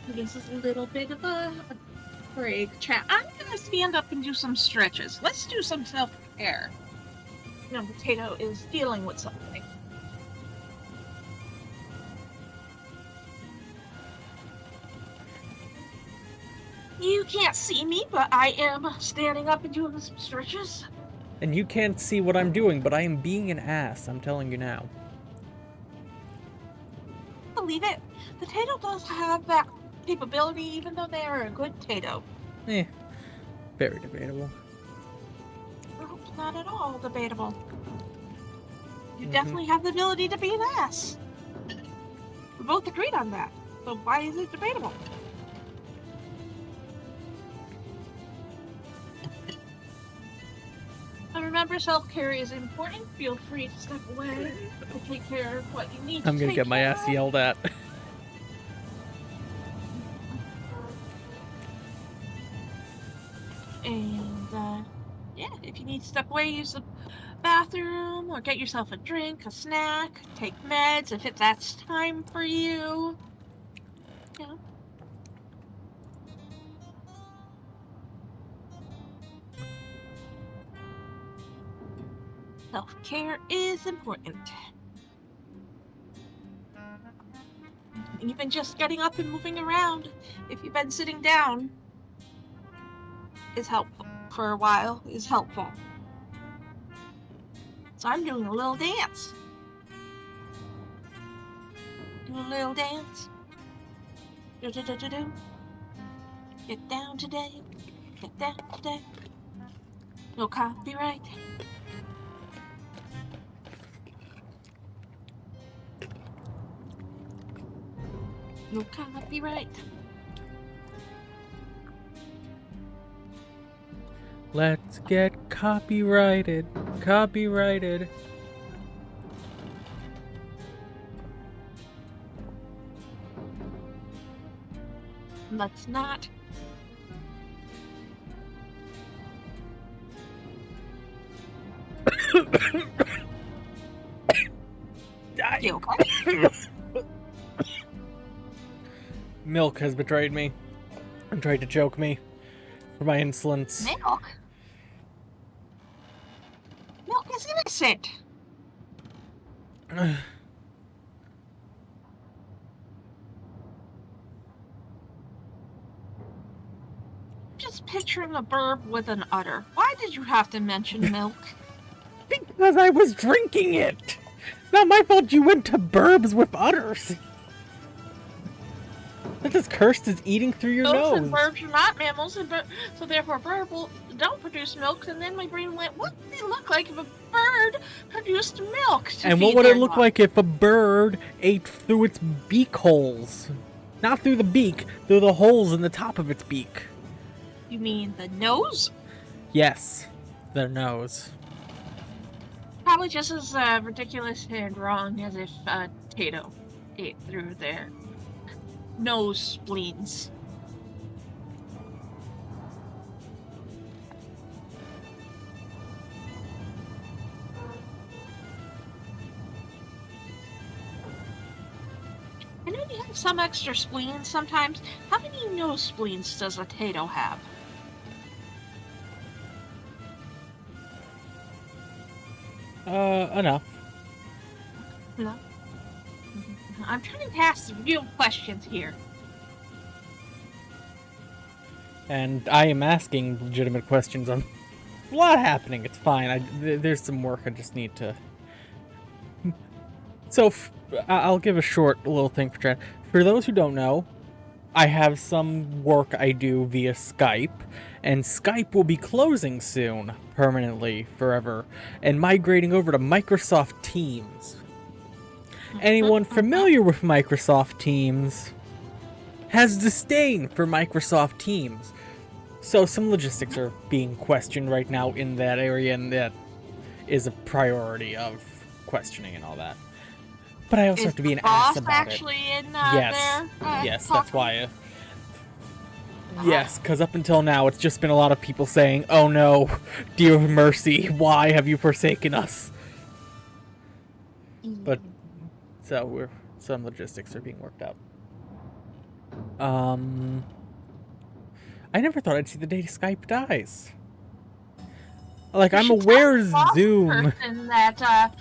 This is a little bit of a break chat. I'm gonna stand up and do some stretches. Let's do some self-care. You know, Potato is dealing with something. You can't see me, but I am standing up and doing some stretches. And you can't see what I'm doing, but I am being an ass, I'm telling you now. Believe it, Potato does have that capability, even though they are a good Tato. Very debatable. Well, it's not at all debatable. You definitely have the ability to be an ass. We both agreed on that, so why is it debatable? And remember, self-care is important. Feel free to step away and take care of what you need to I'm gonna take get my care ass of. yelled at. And, yeah, if you need to step away, use the bathroom, or get yourself a drink, a snack, take meds if that's time for you. You know. Self-care is important. Even just getting up and moving around, if you've been sitting down, is helpful. For a while, is helpful. So I'm doing a little dance. Do a little dance. Do do do do do. Get down today. Get down today. No copyright. No copyright. Let's get copyrighted. Copyrighted. Let's not. Milk has betrayed me and tried to choke me for my insolence. Milk? Milk is innocent. Just picturing a Birb with an udder. Why did you have to mention milk? Because I was drinking it! Not my fault you went to Burbs with udders! That's as cursed as eating through your nose. And Burbs are not mammals, and so therefore don't produce milk, and then my brain went, what would it look like if a bird produced milk? And what would it look like if a bird ate through its beak holes? Not through the beak, through the holes in the top of its beak. You mean the nose? Yes, the nose. Probably just as ridiculous and wrong as if Tato ate through their nose spleens. I know you have some extra spleens sometimes. How many nose spleens does a Tato have? Enough. No. I'm trying to ask real questions here. And I am asking legitimate questions on a lot happening. It's fine. There's some work I just need to... So, I'll give a short little thing for chat. For those who don't know, I have some work I do via Skype, and Skype will be closing soon, permanently, forever, and migrating over to Microsoft Teams. Anyone familiar with Microsoft Teams has disdain for Microsoft Teams. So some logistics are being questioned right now in that area, and that is a priority of questioning and all that. But I also have to be an ass about actually it. In Yes, there, yes, that's why. Yes, because up until now, it's just been a lot of people saying, "Oh no, dear mercy, why have you forsaken us?" But so some logistics are being worked out. I never thought I'd see the day Skype dies. Like, I'm aware Zoom. That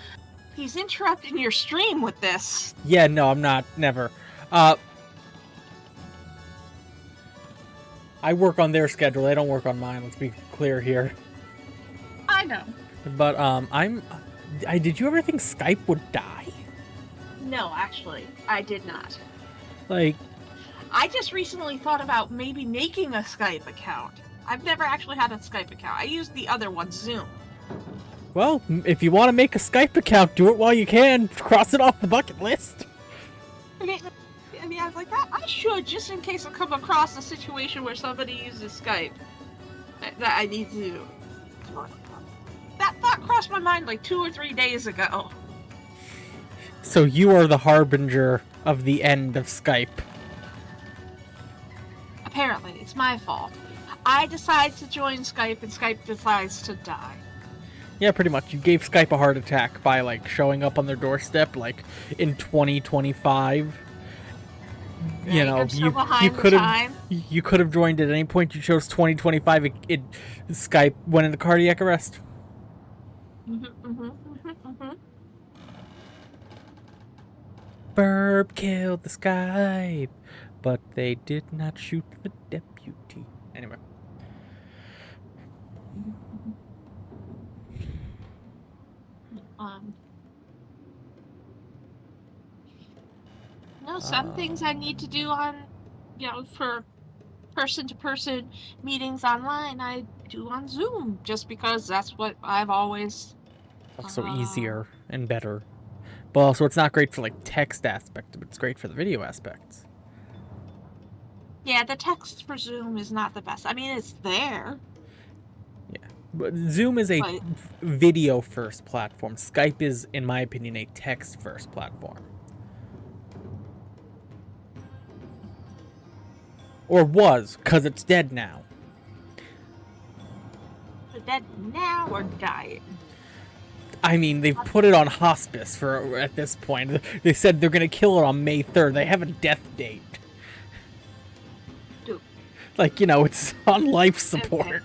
he's interrupting your stream with this. Yeah, no, I'm not. Never. I work on their schedule. They don't work on mine. Let's be clear here. I know. But did you ever think Skype would die? No, actually, I did not. Like, I just recently thought about maybe making a Skype account. I've never actually had a Skype account. I used the other one, Zoom. Well, if you want to make a Skype account, do it while you can. Cross it off the bucket list. I mean, I was like, I should, just in case I come across a situation where somebody uses Skype that I need to do. That thought crossed my mind like 2 or 3 days ago. So you are the harbinger of the end of Skype. Apparently, it's my fault. I decide to join Skype, and Skype decides to die. Yeah, pretty much. You gave Skype a heart attack by, like, showing up on their doorstep, like, in 2025. You know, you could have joined at any point. You chose 2025. Skype went into cardiac arrest. Birb killed the Skype, but they did not shoot the deputy. Anyway. No, some things I need to do on, for person-to-person meetings online, I do on Zoom, just because that's what I've always... Also easier and better. But also, it's not great for, like, text aspect, but it's great for the video aspects. Yeah, the text for Zoom is not the best. I mean, it's there. Yeah. But Zoom is a video-first platform. Skype is, in my opinion, a text-first platform. Or was, because it's dead now. Is it dead now or dying? I mean, they've put it on hospice at this point. They said they're going to kill it on May 3rd. They have a death date. Like, you know, it's on life support.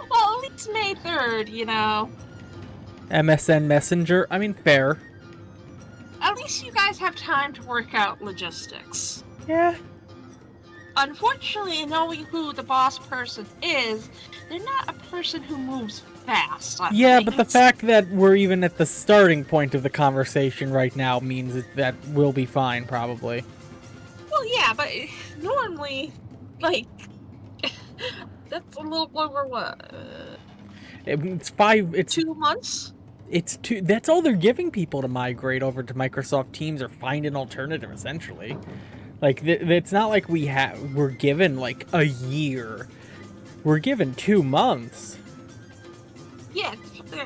Well, at least May 3rd, you know. MSN Messenger, I mean, fair. At least you guys have time to work out logistics. Yeah. Unfortunately, knowing who the boss person is, they're not a person who moves fast on Yeah, things. but the fact that we're even at the starting point of the conversation right now means that we'll be fine, probably. Well, yeah, but normally, like, that's a little over what? It's 2 months? It's 2. That's all they're giving people to migrate over to Microsoft Teams or find an alternative, essentially. Like, it's not like we're given, like, a year. We're given 2 months. Yeah,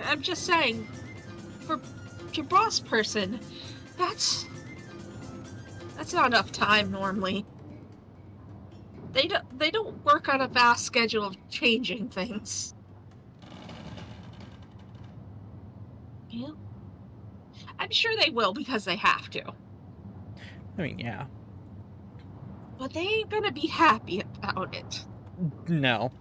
I'm just saying, for your boss person, that's not enough time normally. They don't work on a vast schedule of changing things. Yeah. I'm sure they will because they have to. I mean, yeah. But they ain't gonna be happy about it. No.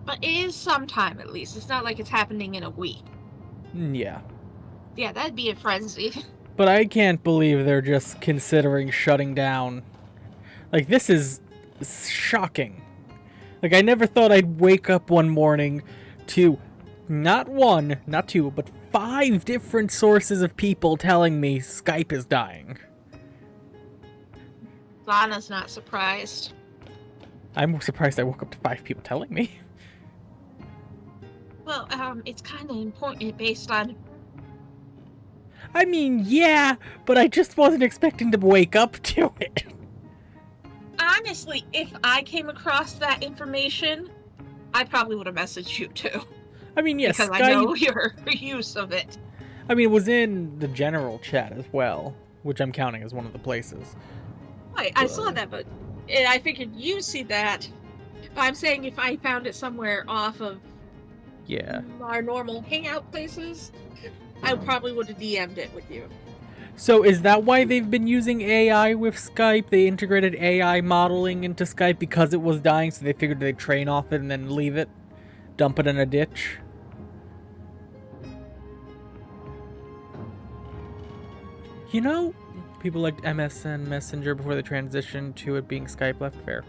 But it is sometime at least. It's not like it's happening in a week. Yeah. Yeah, that'd be a frenzy. But I can't believe they're just considering shutting down. Like, this is shocking. Like, I never thought I'd wake up one morning to not 1, not 2, but 5 different sources of people telling me Skype is dying. Lana's not surprised. I'm surprised I woke up to 5 people telling me. Well, it's kind of important based on... I mean, yeah, but I just wasn't expecting to wake up to it. Honestly, if I came across that information, I probably would have messaged you too. I mean, yes, because I know your use of it. I mean, it was in the general chat as well, which I'm counting as one of the places. I saw that, but I figured you see that. I'm saying if I found it somewhere off of our normal hangout places, I probably would have DM'd it with you. So is that why they've been using AI with Skype? They integrated AI modeling into Skype because it was dying, so they figured they'd train off it and then leave it? Dump it in a ditch? You know, people liked MSN Messenger before they transitioned to it being Skype left. Fair.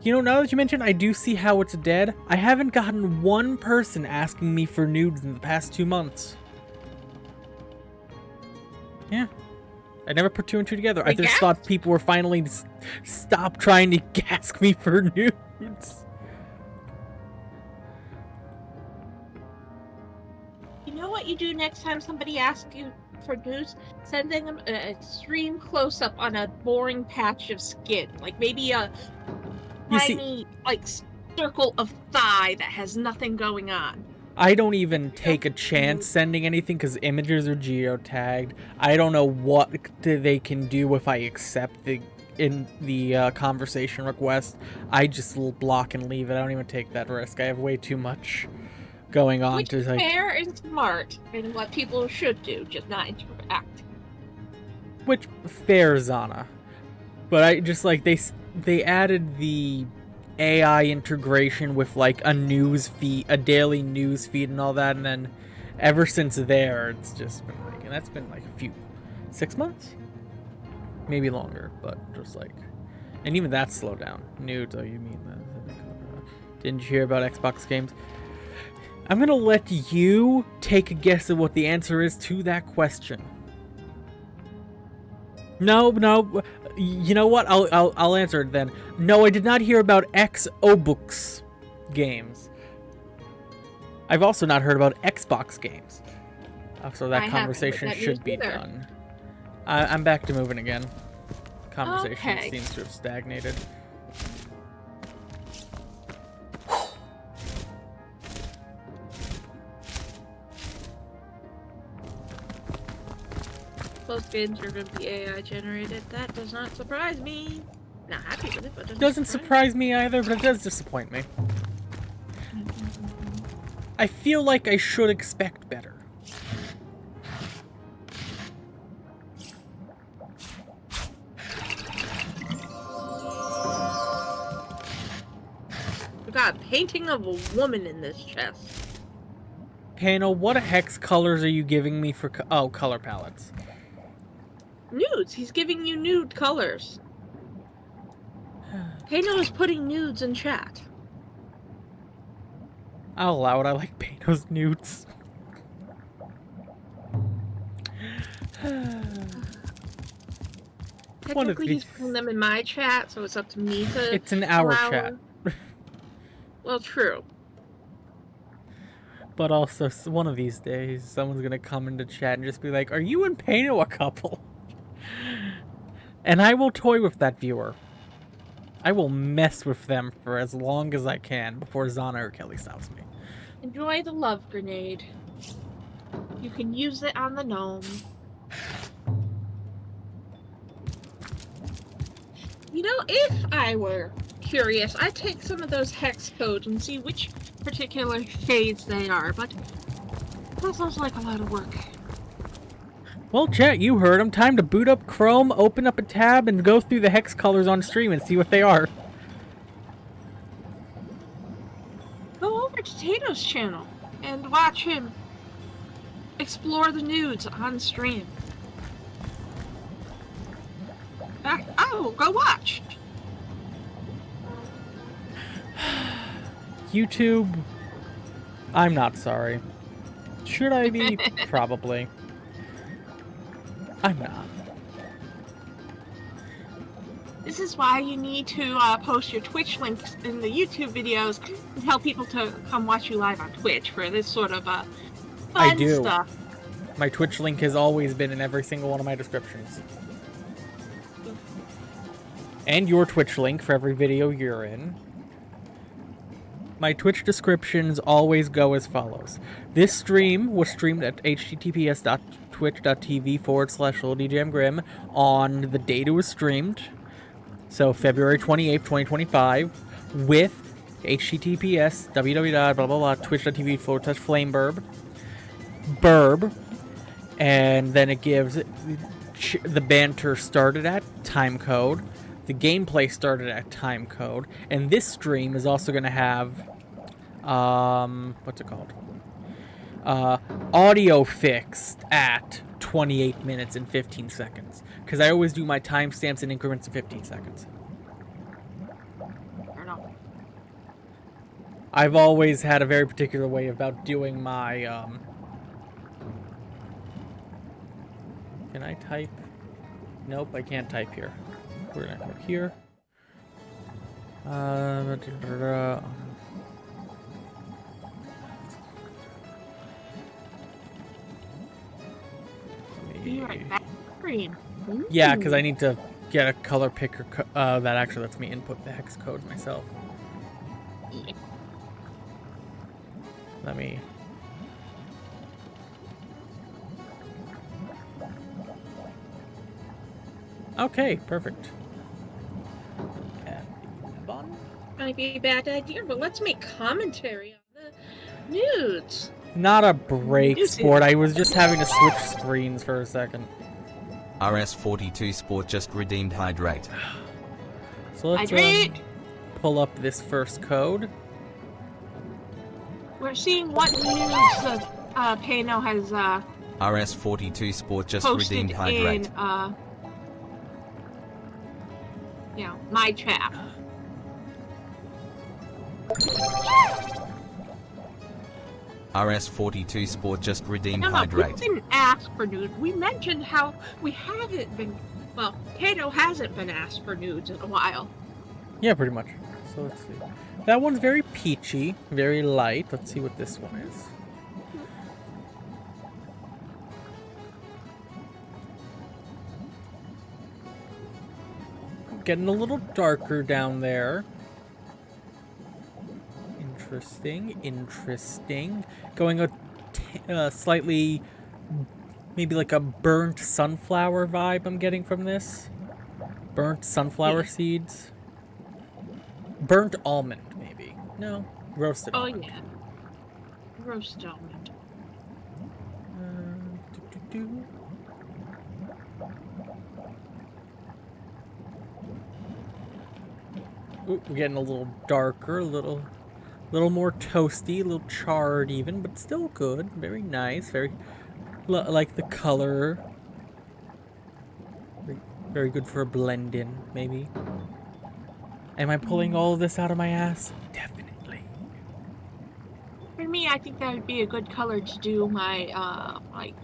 You know, now that you mention, I do see how it's dead. I haven't gotten one person asking me for nudes in the past 2 months. Yeah. I never put 2 and 2 together. I just thought people were finally stop trying to ask me for nudes. You know what you do next time somebody asks you for nudes? Sending them an extreme close-up on a boring patch of skin. Like maybe a tiny, like, circle of thigh that has nothing going on. I don't even take a chance sending anything because images are geotagged. I don't know what they can do if I accept the conversation request. I just block and leave it. I don't even take that risk. I have way too much going on. Which is fair and smart, and what people should do, just not interact. Which, fair, Zana. But I just, like, they added the AI integration with, like, a news feed, a daily news feed and all that, and then ever since there, it's just been, like, and that's been, like, 6 months? Maybe longer, but just, like, and even that's slowed down. Nudes, oh, you mean that? Didn't you hear about Xbox games? I'm gonna let you take a guess at what the answer is to that question. No, you know what? I'll answer it then. No, I did not hear about Xbox games. I've also not heard about Xbox games. So that conversation should be done. I'm back to moving again. Conversation seems to have stagnated. Most games are going to be AI generated. That does not surprise me. Not happy with it, but it doesn't surprise me either, but it does disappoint me. I feel like I should expect better. got a painting of a woman in this chest. Pano, what hex colors are you giving me for... color palettes. Nudes. He's giving you nude colors. Pano is putting nudes in chat. I'll allow it. I like Pano's nudes. Technically, he's putting them in my chat, so it's up to me to. It's in our allow chat. Well, true. But also, one of these days, someone's gonna come into chat and just be like, "Are you and Pano a couple?" And I will toy with that viewer. I will mess with them for as long as I can before Zana or Kelly stops me. Enjoy the love grenade. You can use it on the gnome. You know, if I were curious, I'd take some of those hex codes and see which particular shades they are, but that sounds like a lot of work. Well, chat, you heard him. Time to boot up Chrome, open up a tab, and go through the hex colors on stream and see what they are. Go over to Tato's channel and watch him explore the nudes on stream. Go watch. YouTube, I'm not sorry. Should I be? Probably. I'm not. This is why you need to post your Twitch links in the YouTube videos and tell people to come watch you live on Twitch for this sort of fun I do. stuff. My Twitch link has always been in every single one of my descriptions. And your Twitch link for every video you're in. My Twitch descriptions always go as follows. This stream was streamed at https://twitch.tv/LittleDJamGrim on the date it was streamed. So February 28th, 2025, with https twitch.tv/Birb. Birb. And then it gives the banter started at time code. The gameplay started at time code, and this stream is also going to have, what's it called? Audio fixed at 28 minutes and 15 seconds, because I always do my timestamps in increments of 15 seconds. I've always had a very particular way about doing my, Can I type? Nope, I can't type here. We're gonna go here. Be right back. Screen. Yeah, because I need to get a color picker that actually lets me input the hex codes myself. Let me... Okay, perfect. Might be a bad idea, but let's make commentary on the nudes. Not a break, Sport. I was just having to switch screens for a second. RS42 Sport just redeemed Hydrate. So let's pull up this first code. We're seeing what nudes Pano has RS42 Sport just redeemed posted Hydrate. in my chat. RS42 Sport just redeemed We Hydrate. didn't ask for nudes. We mentioned how we haven't been. Well, Tato hasn't been asked for nudes in a while. Yeah, pretty much. So let's see. That one's very peachy, very light. Let's see what this one is. Getting a little darker down there. Interesting. Going a slightly, maybe like a burnt sunflower vibe I'm getting from this. Burnt sunflower seeds. Burnt almond, maybe. No, roasted almond. Oh, yeah. Roasted almond. Ooh, we're getting a little darker, a little little more toasty, a little charred even, but still good. Very nice. Very like the color. Very good for a blend in, maybe. Am I pulling all of this out of my ass? Definitely. For me, I think that would be a good color to do my, like,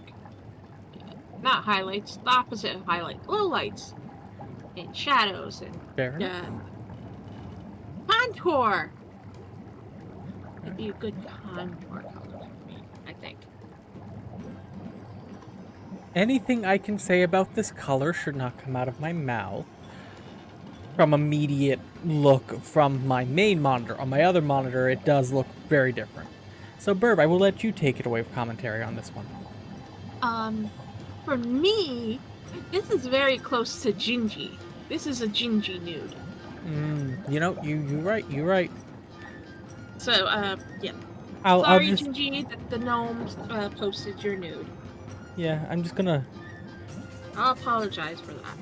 not highlights, the opposite of highlight, lowlights, and shadows, and Fair enough. Contour! It'd be a good contour color for me, I think. Anything I can say about this color should not come out of my mouth. From immediate look from my main monitor. On my other monitor, it does look very different. So, Birb, I will let you take it away with commentary on this one. For me, this is very close to Gingy. This is a Gingy nude. You know, you're right. So, yeah. I'll Sorry, just... Gingy, that the gnomes posted your nude. Yeah, I'm just gonna... I'll apologize for that.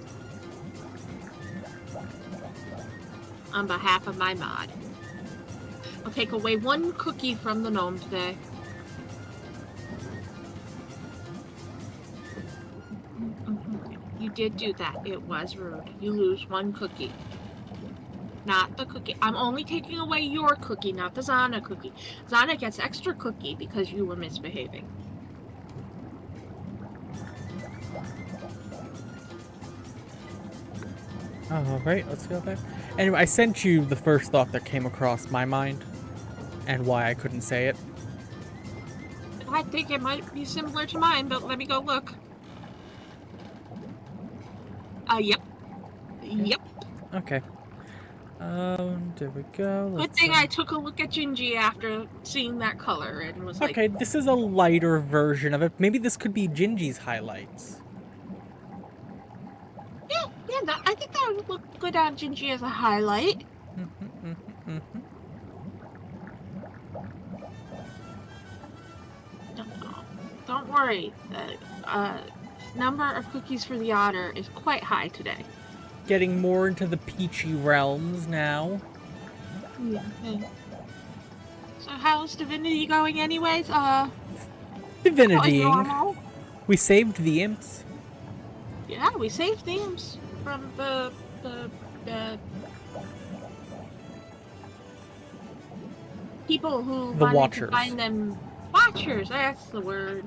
On behalf of my mod. I'll take away one cookie from the gnome today. You did do that. It was rude. You lose one cookie. Not the cookie. I'm only taking away your cookie, not the Zana cookie. Zana gets extra cookie because you were misbehaving. Alright, let's go back. Anyway, I sent you the first thought that came across my mind. And why I couldn't say it. I think it might be similar to mine, but let me go look. Yep. Yep. Okay. There we go. Good thing I took a look at Gingy after seeing that color and was like... Okay, this is a lighter version of it. Maybe this could be Gingy's highlights. Yeah, I think that would look good on Gingy as a highlight. Don't worry. The number of cookies for the otter is quite high today. Getting more into the peachy realms now. Yeah. So how's Divinity going anyways? Divinity. We saved the imps. Yeah, we saved the imps from the people who wanted Watchers. to find them. Watchers, that's the word.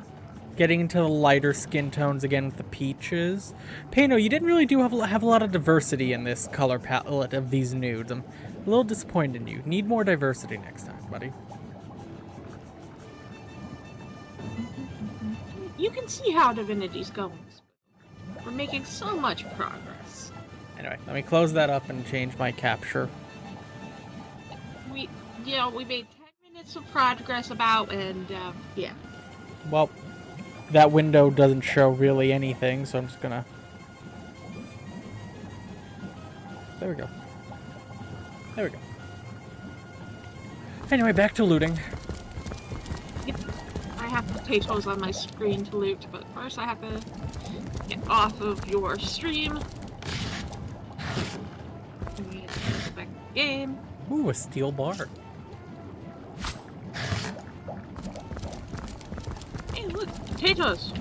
Getting into the lighter skin tones again with the peaches. Pano, you didn't really have a lot of diversity in this color palette of these nudes. I'm a little disappointed in you. Need more diversity next time, buddy. You can see how Divinity's going. We're making so much progress. Anyway, let me close that up and change my capture. We made 10 minutes of progress and yeah. Well, that window doesn't show really anything, so I'm just gonna... There we go. There we go. Anyway, back to looting. Yep. I have potatoes on my screen to loot, but first I have to get off of your stream. And back to the game. Ooh, a steel bar. Hey, look, potatoes.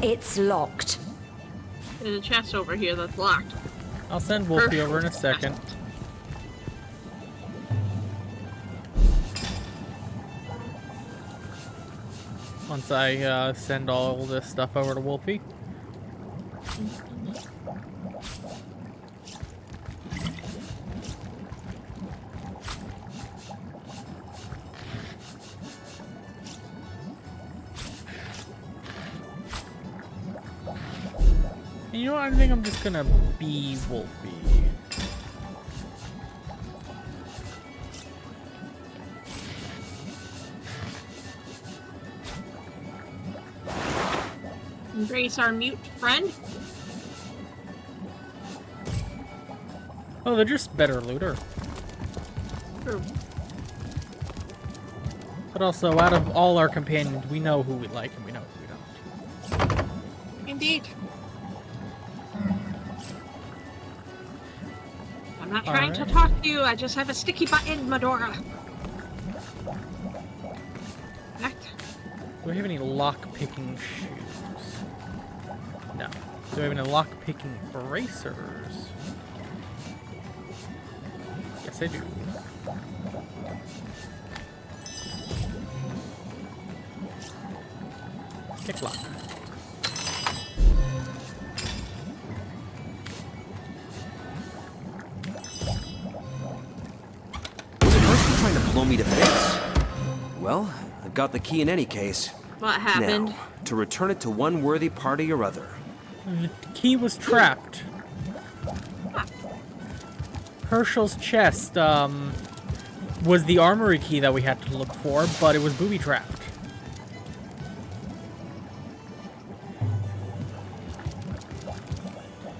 It's locked. There's a chest over here that's locked. I'll send Wolfie over in a second. Once I send all this stuff over to Wolfie. You know what? I think I'm just gonna be Wolfie. Embrace our mute friend. Oh, they're just better looter. True. But also, out of all our companions, we know who we like and we know who we don't. Indeed. I'm not trying to talk to you, I just have a sticky button, Medora. What? Do we have any lock-picking shoes? No. Do we have any lock-picking bracers? Yes, I do. Pick lock. Was it Hershey trying to blow me to bits? Well, I've got the key in any case. What happened? Now, to return it to one worthy party or other. The key was trapped. Herschel's chest, was the armory key that we had to look for, but it was booby-trapped.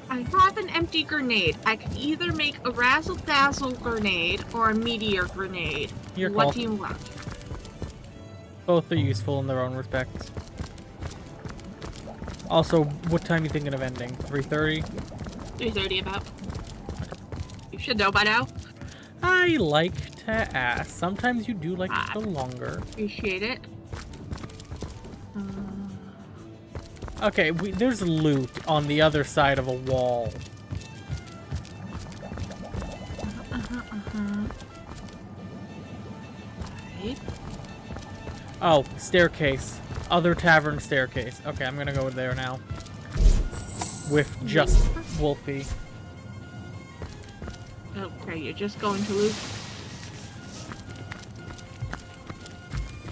I have an empty grenade. I can either make a razzle-dazzle grenade or a meteor grenade. Your What call. do you want? Both are useful in their own respects. Also, what time are you thinking of ending? 3:30? 3:30 about. You should know by now. I like to ask. Sometimes you do like to go longer. Appreciate it. Okay, there's loot on the other side of a wall. Right. Oh, staircase. Other tavern staircase. Okay, I'm gonna go there now. With just Wolfie. Okay, you're just going to loot.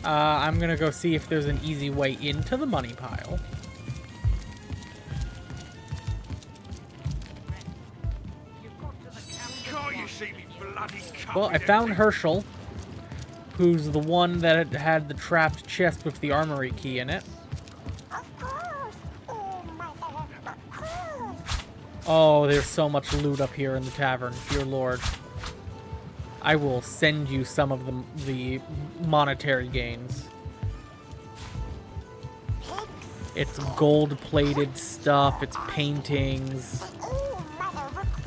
I'm gonna go see if there's an easy way into the money pile. Well, I found Herschel, who's the one that had the trapped chest with the armory key in it. Oh, there's so much loot up here in the tavern, dear lord. I will send you some of the monetary gains. It's gold-plated stuff, it's paintings.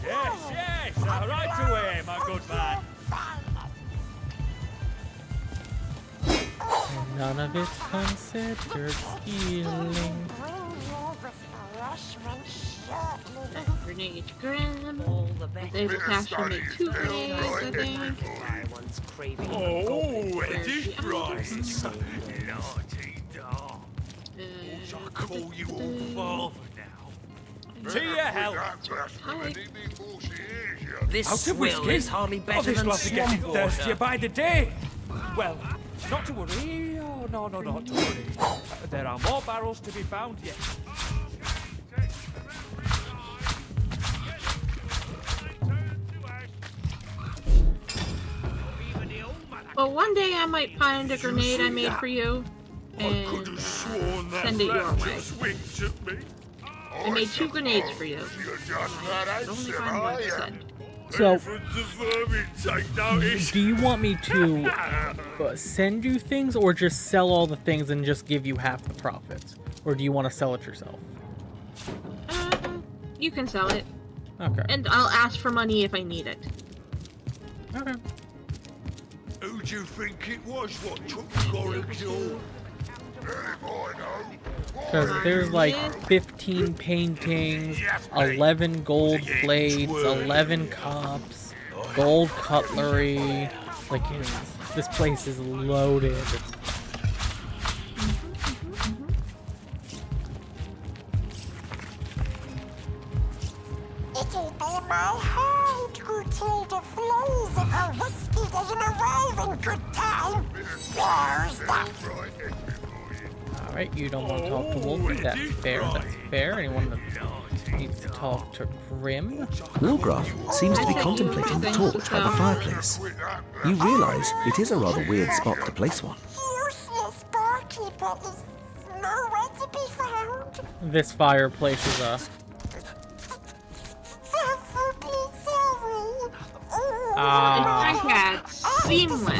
Yes, right away, my good man. None of it's considered stealing. Grenade Grim. There's a cache to make 2 grenades, I think. Oh, it is bright. Naughty dog. I call you all father now. To your help. This Out of swill whiskey? is hardly better than This getting swamp thirstier water. by the day. Well, not to worry. Oh, no, not to worry. There are more barrels to be found yet. Well, one day I might find a grenade I made for you and send it your way. I made 2 grenades for you. I only find one to send. So, do you want me to send you things or just sell all the things and just give you half the profits? Or do you want to sell it yourself? You can sell it. Okay. And I'll ask for money if I need it. Okay. Who do you think it was what took the Gorilla? Because there's like 15 paintings, 11 gold plates, 11 cups, gold cutlery. Like, this place is loaded. It'll be my heart, Clotilda flows if her whiskey doesn't arrive in good time. There's that. Alright, you don't want to talk to Wolfie. That's fair, that's fair. Anyone that needs to talk to Grim? Wolgraff seems to be contemplating the torch by the fireplace. You realise it is a rather weird spot to place one. Useless barkeeper is nowhere to be found. This fireplace is a... I had seamless.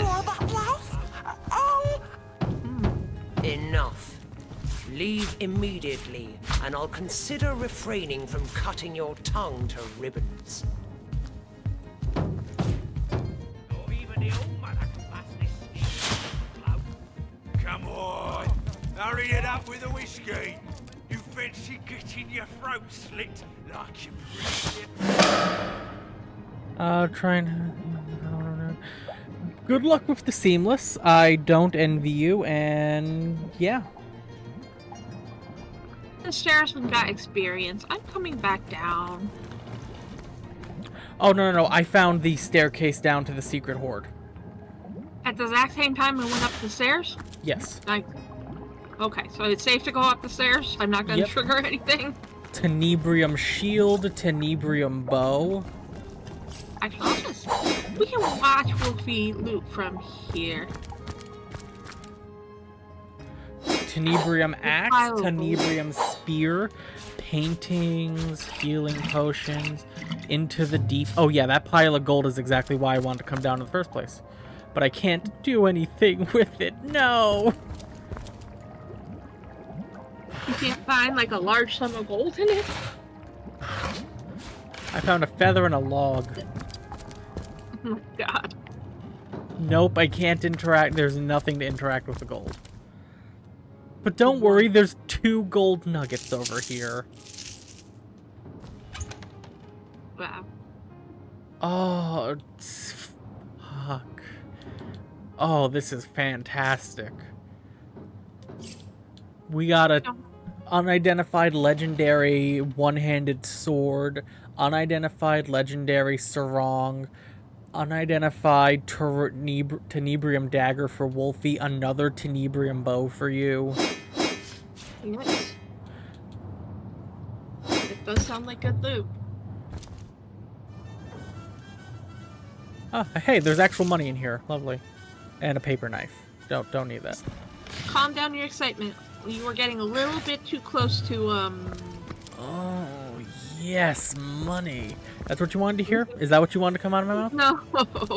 Enough. Leave immediately, and I'll consider refraining from cutting your tongue to ribbons. Come on, hurry it up with the whiskey. You fancy getting your throat slit like you Good luck with the seamless. I don't envy you, and yeah. The sheriff's got experience. I'm coming back down. Oh, no. I found the staircase down to the secret hoard. At the exact same time I went up the stairs? Yes. Okay, so it's safe to go up the stairs? I'm not going to Yep. trigger anything? Tenebrium shield, Tenebrium bow. Actually, we can watch Wolfie loot from here. Tenebrium axe, Tenebrium spear, paintings, healing potions, into the deep. Oh yeah, that pile of gold is exactly why I wanted to come down in the first place. But I can't do anything with it, no! You can't find like a large sum of gold in it? I found a feather and a log. Oh my god. Nope, I can't interact. There's nothing to interact with the gold. But don't worry, there's 2 gold nuggets over here. Wow. Oh, fuck. Oh, this is fantastic. We got a unidentified legendary one-handed sword, unidentified legendary sarong, unidentified Tenebrium dagger for Wolfie, another Tenebrium bow for you. Nice. It does sound like good loot. Oh, hey, there's actual money in here. Lovely. And a paper knife. Don't need that. Calm down your excitement. You were getting a little bit too close to, Oh, yes, money. That's what you wanted to hear? Is that what you wanted to come out of my mouth? No,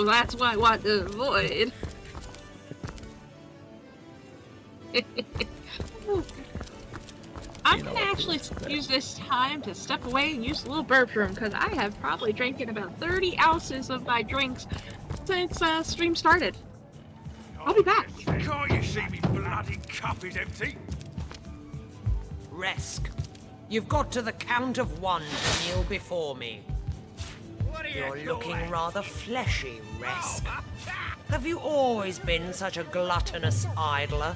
that's what I want to avoid. I'm gonna actually use this time to step away and use the little burp room, because I have probably drinking about 30 ounces of my drinks since stream started. I'll be back. Can't you see me bloody cup is empty? Resk, you've got to the count of 1 to kneel before me. You're looking rather fleshy, Resk. Have you always been such a gluttonous idler?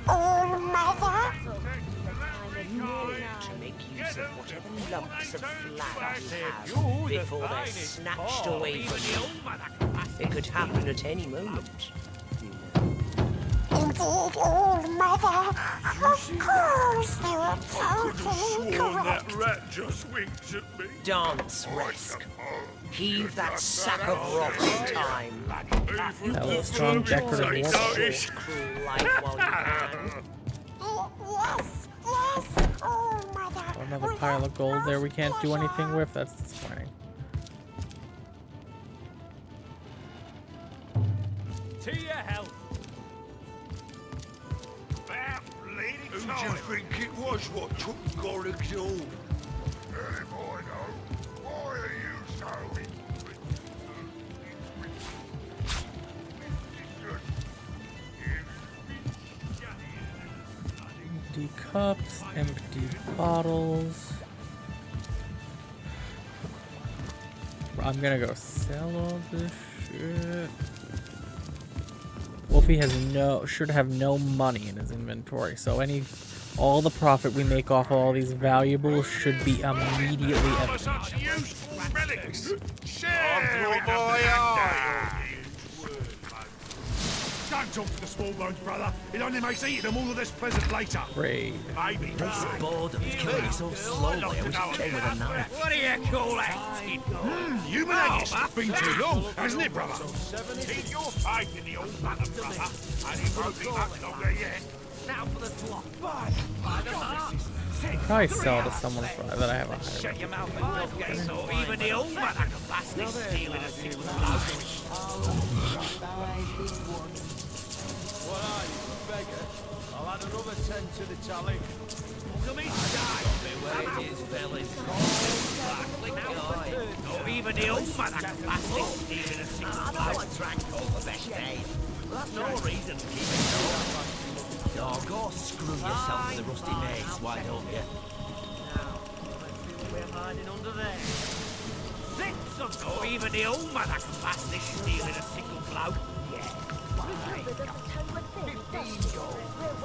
Oh, Mother! To make use of whatever lumps of flat you have before they're snatched away from you. It could happen at any moment. Indeed, old Mother. Of course, you are totally correct. That rat just winked at me. Dance, Resk. Heave that sack of rock in time. That was strong decorative war. Cruel life while you can. Yes, oh, Mother. Another pile of gold there we can't do anything with. That's disappointing. To your health. Who do you think it was what took Gorig's all? Hey, boy, no. Why are you so... Empty cups, empty bottles. I'm gonna go sell all this shit. Wolfie should have no money in his inventory, so all the profit we make off of all these valuables should be immediately evident. Don't talk to the small bones, brother. It only makes eating them all of this pleasant later. Raid. Maybe. This boredom is killing me so slowly. I wish it came with a knife. What do you call that? Human haggis. Been too long, hasn't it, brother? Keep your faith in the old man, brother. And it won't be much longer yet. Now for the flop. probably sell to someone that I haven't hired. Shut your mouth and don't get so even the old man I can blast this steel in a single blow. What are you, a beggar? I'll add another 10 to the tally. Come inside. Where it is, fellas. Not even the old man I can blast this steel in a single blow. I know I drank all the best days. Well, that's no reason to keep it going. Oh, go screw yourself with the rusty mace, why don't you? Now, we're hiding under there. Six of them! Oh, even the old man I can blast this steel in a single blow. Yeah. 15 gold.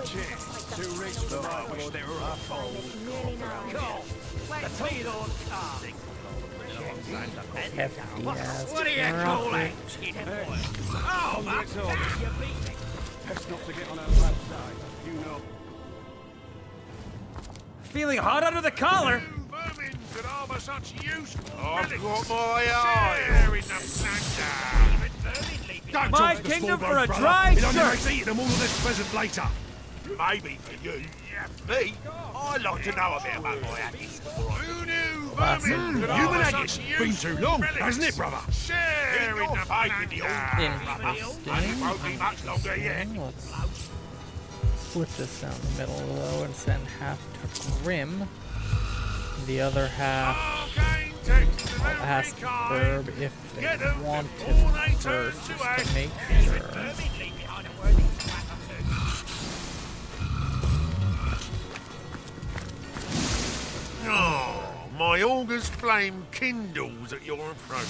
Cheers. Too rich for I wish they were a fold. Go! Let's see it all card. What do you call it? Oh, man! You beat me. Best not to get on our bad side, you know. Feeling hot under the collar? Vermin could harbour such useful I've relics. got my Share in the plunder. My kingdom for a dry It only shirt. makes eating them all the less pleasant later. Maybe for you. Me? I'd like to know a bit about my haggis. Who knew vermin could Human harbour haggis. such Been useful too long, relics? hasn't it, brother? Share in the plunder. And it won't be much longer yet. Let's split this down the middle though and send half to Grim. The other half I'll ask Birb if they want it first, just to make sure. Oh, my auger's flame kindles at your approach.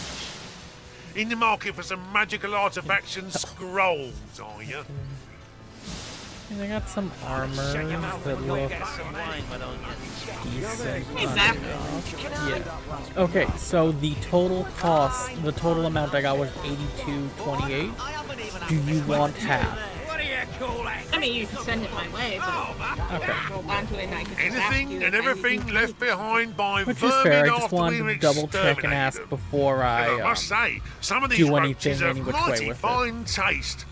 In the market for some magical artifacts and scrolls, are you? And I got some armor that look decent. Yeah. Okay, so the total cost, the total amount I got was $82.28. Do you want half? I mean, you can send it my way, but Okay. Anything and everything left behind by Which is vermin fair, I just after wanted we've to double check and exterminated ask them. before And I I must say, some of these do roaches anything have any which way mighty with it. fine taste.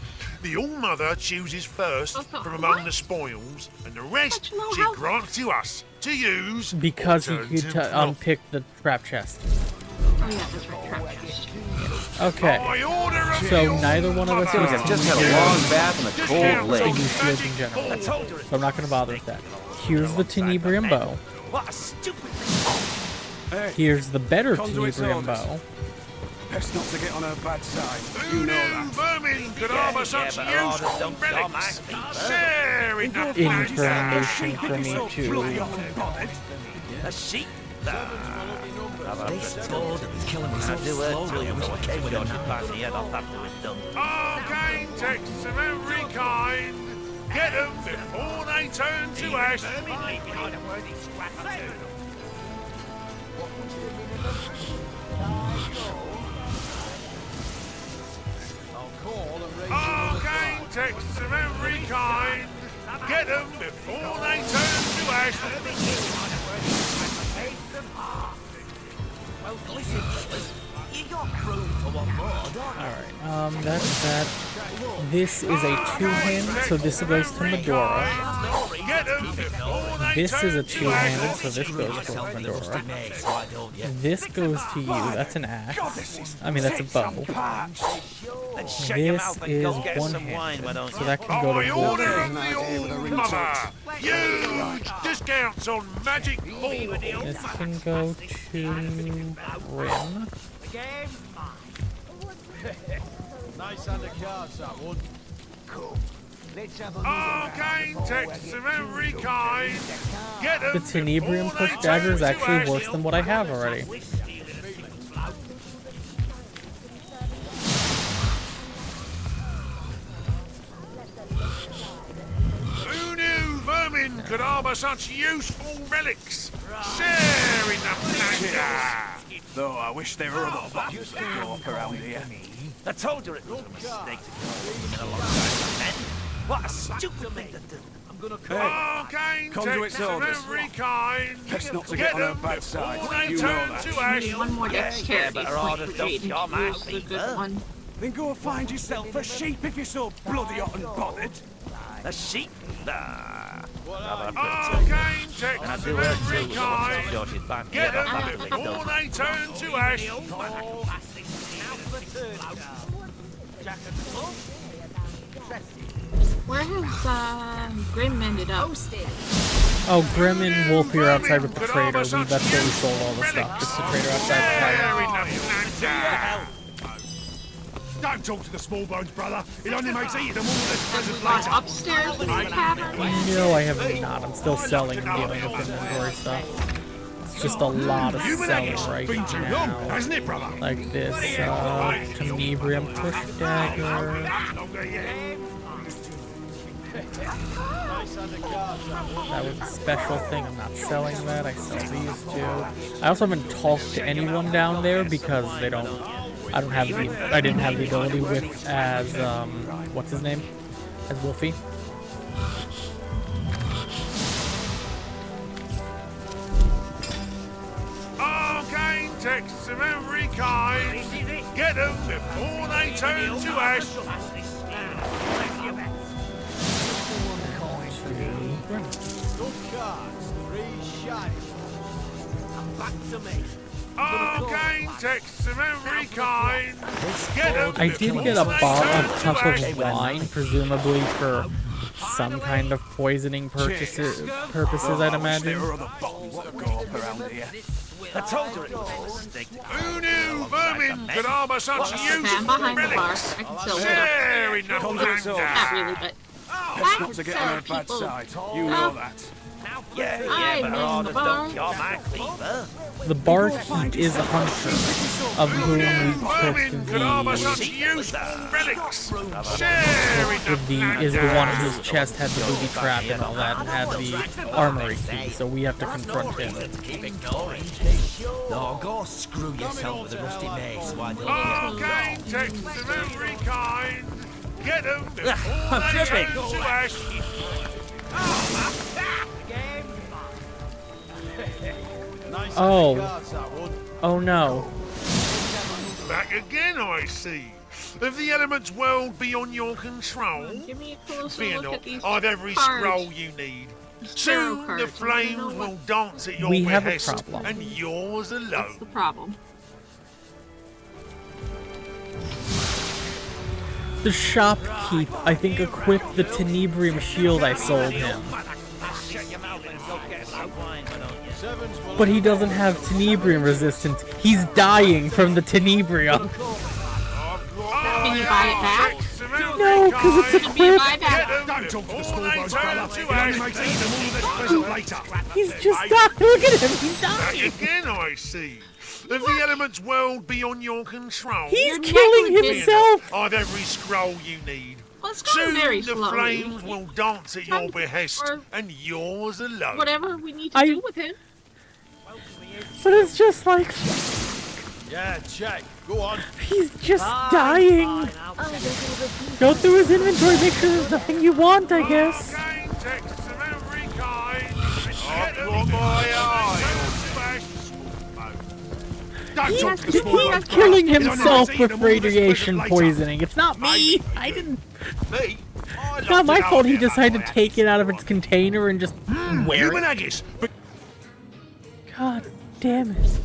The All-Mother chooses first from among the spoils, and the rest she grants to us to use. Because you or could turn to profit. unpick the trap chest. oh yeah, that's right, trap chest. Okay. So neither one of us Seems I've just had a long bath in a cold lake. use shields in general. So I'm not going to bother with that. Here's the Tenebrium bow. What a stupid Here's the better Tenebrium bow. Best not to get on her bad side. Who knew vermin could harbour such useful relics? Share in the Information for me too. A sheep? They told him he's killing me so slowly. I wish I came with him now. Arcane texts of every kind. Get them before they turn to ash. Arcane texts of every kind. Get them before they turn to ash. Well, listen, fellas. You got room for one more, don't you? Alright, that's that. This is a two-handed, so this goes to Medora. This is a two-handed, so this goes to Medora. This goes to you, that's an axe. I mean, that's a bow. This is one-handed, so that can go to Wolverine. Huge discounts on magic balls. This can go to Rim. Nice under cards, that one. Cool. Let's have a Arcane texts of every kind. Get them The Tenebrium push dagger is actually worse than what I have already. Who knew vermin could harbour such useful relics? Share in the plunder. Though I wish there were other bodies to walk around here. I told you it was a mistake to go in alongside men. What a stupid thing to do. I'm gonna call Arcane texts of every kind. Best not to get on her bad side. You know that. One more dexterity point for Jaden. That was a good one. Then go find yourself a sheep if you're so bloody hot and bothered. A sheep? Nah. Arcane text And I of do her every too, kind. George's Banter. Get them Yeah, before they turn to ash. Where has Grim ended up? Oh, Grim and Wolfie are outside with the trader. That's where we sold all the stuff. Just the trader outside the town. Don't talk to the small bones, brother. It only makes eating them all less pleasant Gone later. upstairs in the tavern. No, I have not. I'm still selling and dealing with inventory stuff. It's just a lot of selling right now. Hasn't it, brother? Like this, Tenebrium push dagger. That was a special thing. I'm not selling that. I sell these two. I also haven't talked to anyone down there because they don't. I didn't have the ability with as what's his name? As Wolfie. Arcane texts of every kind. Get them before they turn to ash. Arcane texts of every kind. Get them I did get a cup of wine, presumably for some kind of poisoning purposes, I'd imagine. I told her it was a mistake. Who knew vermin could harbour such useful I'm behind the bar. relics? I can still Share enough Not really, but That's I not can to get sell on a bad people. side. You know that. Yeah, but I'm in the bar. You're my cleaver. The barkeep is a hunter, of whom we took Could harbour such the useful relics. Share enough is the one whose chest had the booby trap and all that, and had the armory key. So we have to confront him. Keep ignoring. No, go screw yourself with a rusty mace. Why don't you? Arcane texts of every kind. Get them before I'm they tripping. turn to ash. Oh no. Back again, I see. If the elements world be on your control, Give me a closer fear look not, at these I've every cards. scroll you need. Tarot Soon the cards. I don't flames know will dance at your We have a behest, problem. and yours What's alone. the problem? The shopkeep, I think, equipped the Tenebrium shield I sold him. But he doesn't have Tenebrium resistance. He's dying from the Tenebrium. Can you buy it back? No, because it's Can you equipped. buy back? Don't talk to the small bones, brother. It only makes eating them all less pleasant later. He's just dying. Look at him. He's Back dying. again, I see. If the elements world be on your control, He's killing fear not, himself. I've every scroll you need. Well, it's going very Soon the slowly. flames will dance at your behest, or and yours alone. Whatever we need to do with him. But it's just like Yeah, check. Go on. he's just dying. Go through his inventory, make sure there's nothing you want, I guess. Arcane texts of every kind. I've got my eye. Don't talk to the small He's bones, killing brother. It only himself makes eating with them all less radiation pleasant later. poisoning. It's not me. I didn't. Me? It's not my fault he decided to take it out of its container and just wear Human it. haggis, but God damn it.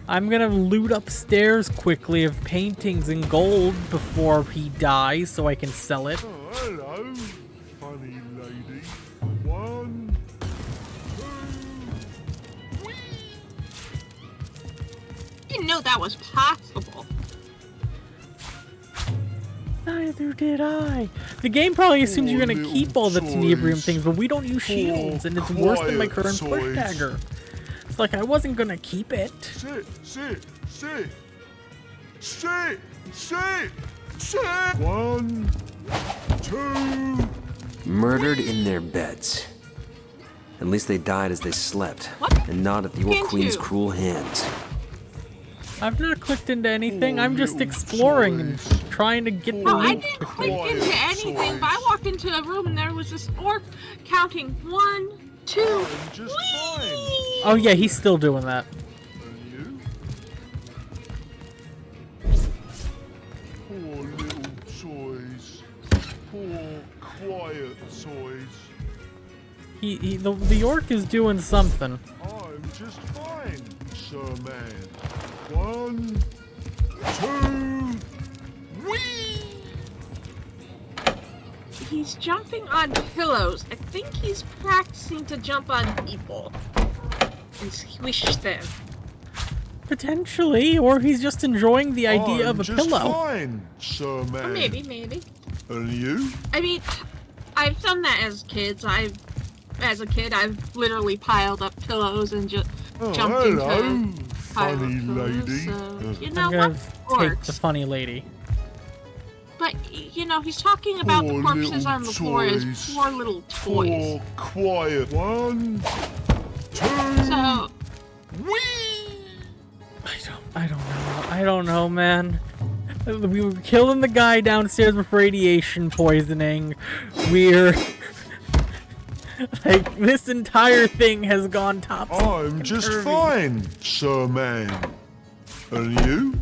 I'm gonna loot upstairs quickly of paintings in gold before he dies so I can sell it. Oh, hello, funny lady. 1, 2. Didn't know that was possible. Neither did I. The game probably assumes you're gonna keep all the Tenebrium things, but we don't use shields, and it's worse than my current push dagger. It's like I wasn't gonna keep it. Sit. 1, 2. Murdered in their beds. At least they died as they slept, and not at the Orc Can't Queen's you? cruel hands. I've not clicked into anything. I'm just exploring and trying to get the No, I loot didn't quickly. click into anything, but I walked into a room and there was this orc counting 1, 2. Whee! Oh yeah, he's still doing that. Poor little toys. Poor quiet, toys. The orc is doing something. I'm just fine, sir man. 1, 2, whee! He's jumping on pillows. I think he's practicing to jump on people and squish them. Potentially, or he's just enjoying the idea of a just pillow. Fine, sir man. Or maybe. And you? I mean, I've done that as kids. As a kid, I've literally piled up pillows and just jumped into funny lady. So, you know I'm gonna what? take the funny lady. But, you know, he's talking about the corpses on the floor as poor little toys. Poor, quiet. 1, 2, so, I don't know, man. We were killing the guy downstairs with radiation poisoning. We're... like, this entire thing has gone topsy-turvy. I'm just fine, sir man. And you?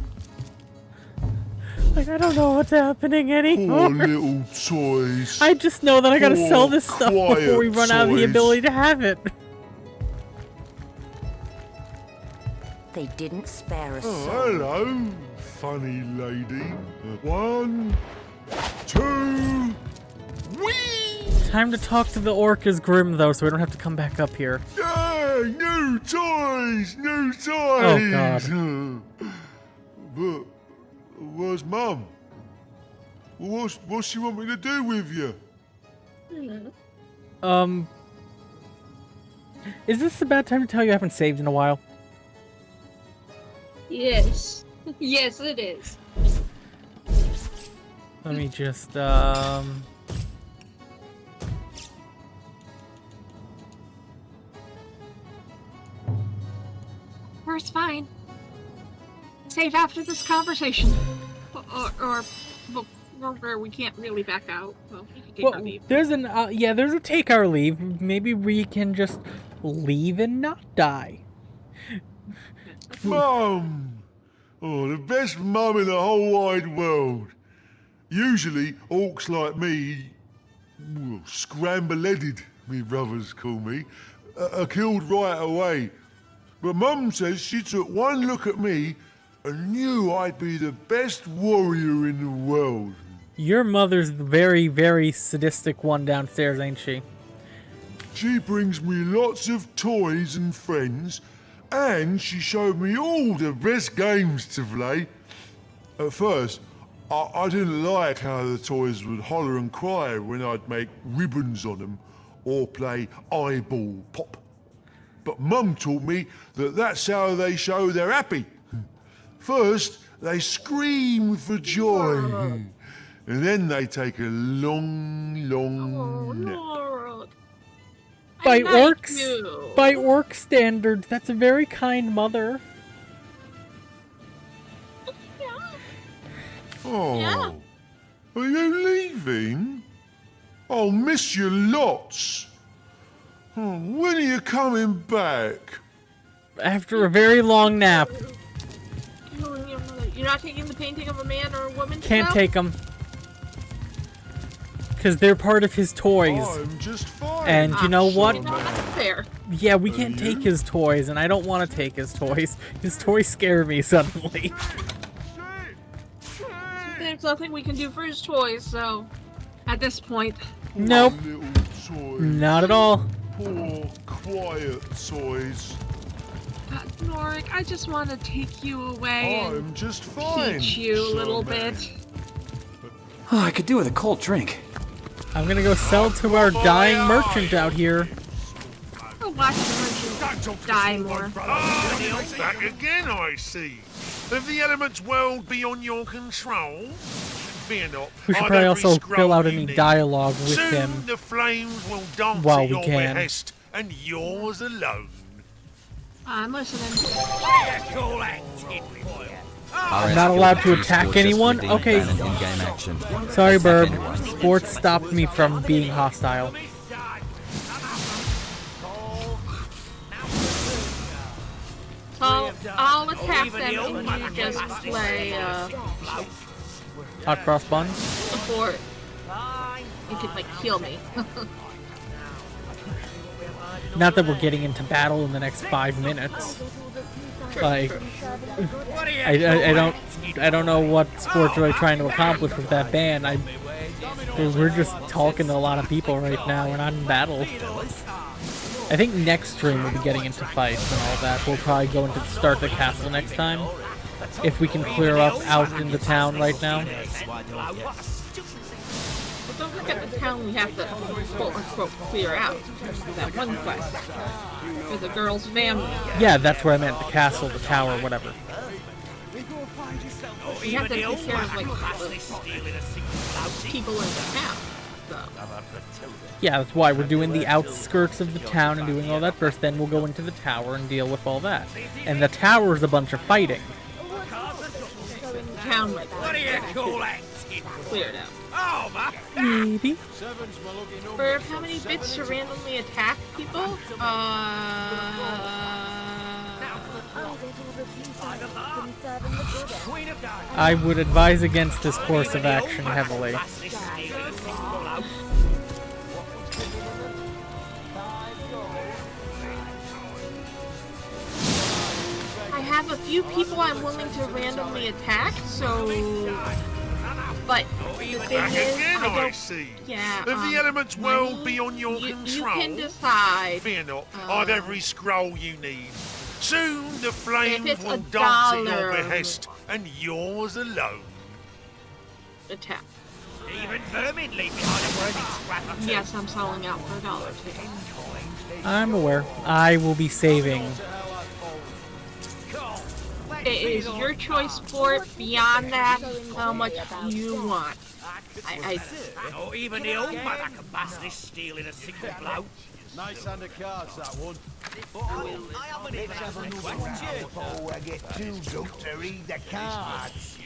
Like, I don't know what's happening anymore. Poor little toys. I just know that I gotta sell this stuff before we run out of the ability to have it. They didn't spare a soul. Hello, funny lady. 1, 2, whee! Time to talk to the orc as Grim, though, so we don't have to come back up here. Yeah, new toys, new toys. Oh, God. But where's Mum? What's she want me to do with you? Is this a bad time to tell you I haven't saved in a while? yes. Yes, it is. Let me just, It's fine. Save after this conversation. Or before we can't really back out. Well, we can take our leave. There's there's a take our leave. Maybe we can just leave and not die. Mum! Oh, the best mum in the whole wide world. Usually, orcs like me, well, scramble-headed, me brothers call me, are killed right away. But Mum says she took one look at me and knew I'd be the best warrior in the world. Your mother's the very, very sadistic one downstairs, ain't she? She brings me lots of toys and friends, and she showed me all the best games to play. At first, I didn't like how the toys would holler and cry when I'd make ribbons on them or play eyeball pop. But Mum taught me that that's how they show they're happy. First, they scream for joy. And then they take a long, long nap. By orc standards, that's a very kind mother. Oh, yeah. Are you leaving? I'll miss you lots. Oh, when are you coming back? After a very long nap. You're not taking the painting of a man or a woman? Can't take them. Because they're part of his toys. I'm just fine. And you know what? That's fair. Yeah, we can't take his toys, and I don't want to take his toys. His toys scare me suddenly. There's nothing we can do for his toys, so at this point. Nope. Not at all. Poor, quiet toys. Norik, I just want to take you away I'm and just fine, teach you a little bit. Oh, I could do with a cold drink. I'm gonna go sell to our dying merchant out here. I'll watch the merchant die more. Back again, I see. Have the elements world beyond your control? Fear not. We should probably also fill out any dialogue with Soon him the flames will dance while at we your can. behest, and yours alone. I'm listening. I'm not allowed to attack anyone? Okay. Sorry, Birb. Sports stopped me from being hostile. I'll attack them and you just play Hot cross buns? support. it could like heal me. Not that we're getting into battle in the next 5 minutes. Like, I don't know what sport's really trying to accomplish with that band. We're just talking to a lot of people right now. We're not in battle. I think next stream we'll be getting into fights and all that. We'll probably go into start the castle next time. If we can clear up out in the town right now. But don't forget the town we have to quote-unquote clear out. That one quest. For the girl's family. Yeah, that's where I meant. The castle, the tower, whatever. We have to take care of, like, the people in the town. So. Yeah, that's why we're doing the outskirts of the town and doing all that first. Then we'll go into the tower and deal with all that. And the tower's a bunch of fighting. The town, like, What do you call that? cleared out. Oh, maybe. Birb, how many bits to randomly attack people? I would advise against this course of action heavily. I have a few people I'm willing to randomly attack, so... But the thing is, I don't... see. Yeah, If the elements well beyond your you control, can decide. Fear not, I've every scroll you need. Soon the If flames it's will dance at $1. your behest, and yours alone. Attack. Even vermin leave behind a worthy scrap or two. Yes, I'm selling out for $1 too. I'm aware. I will be saving. It is your choice, sport. Beyond that, how much you want. Or even the old mother can bust this steel in a single blow. Nice hand of cards, that one. I haven't even asked a question. Before I get too drunk to read the cards.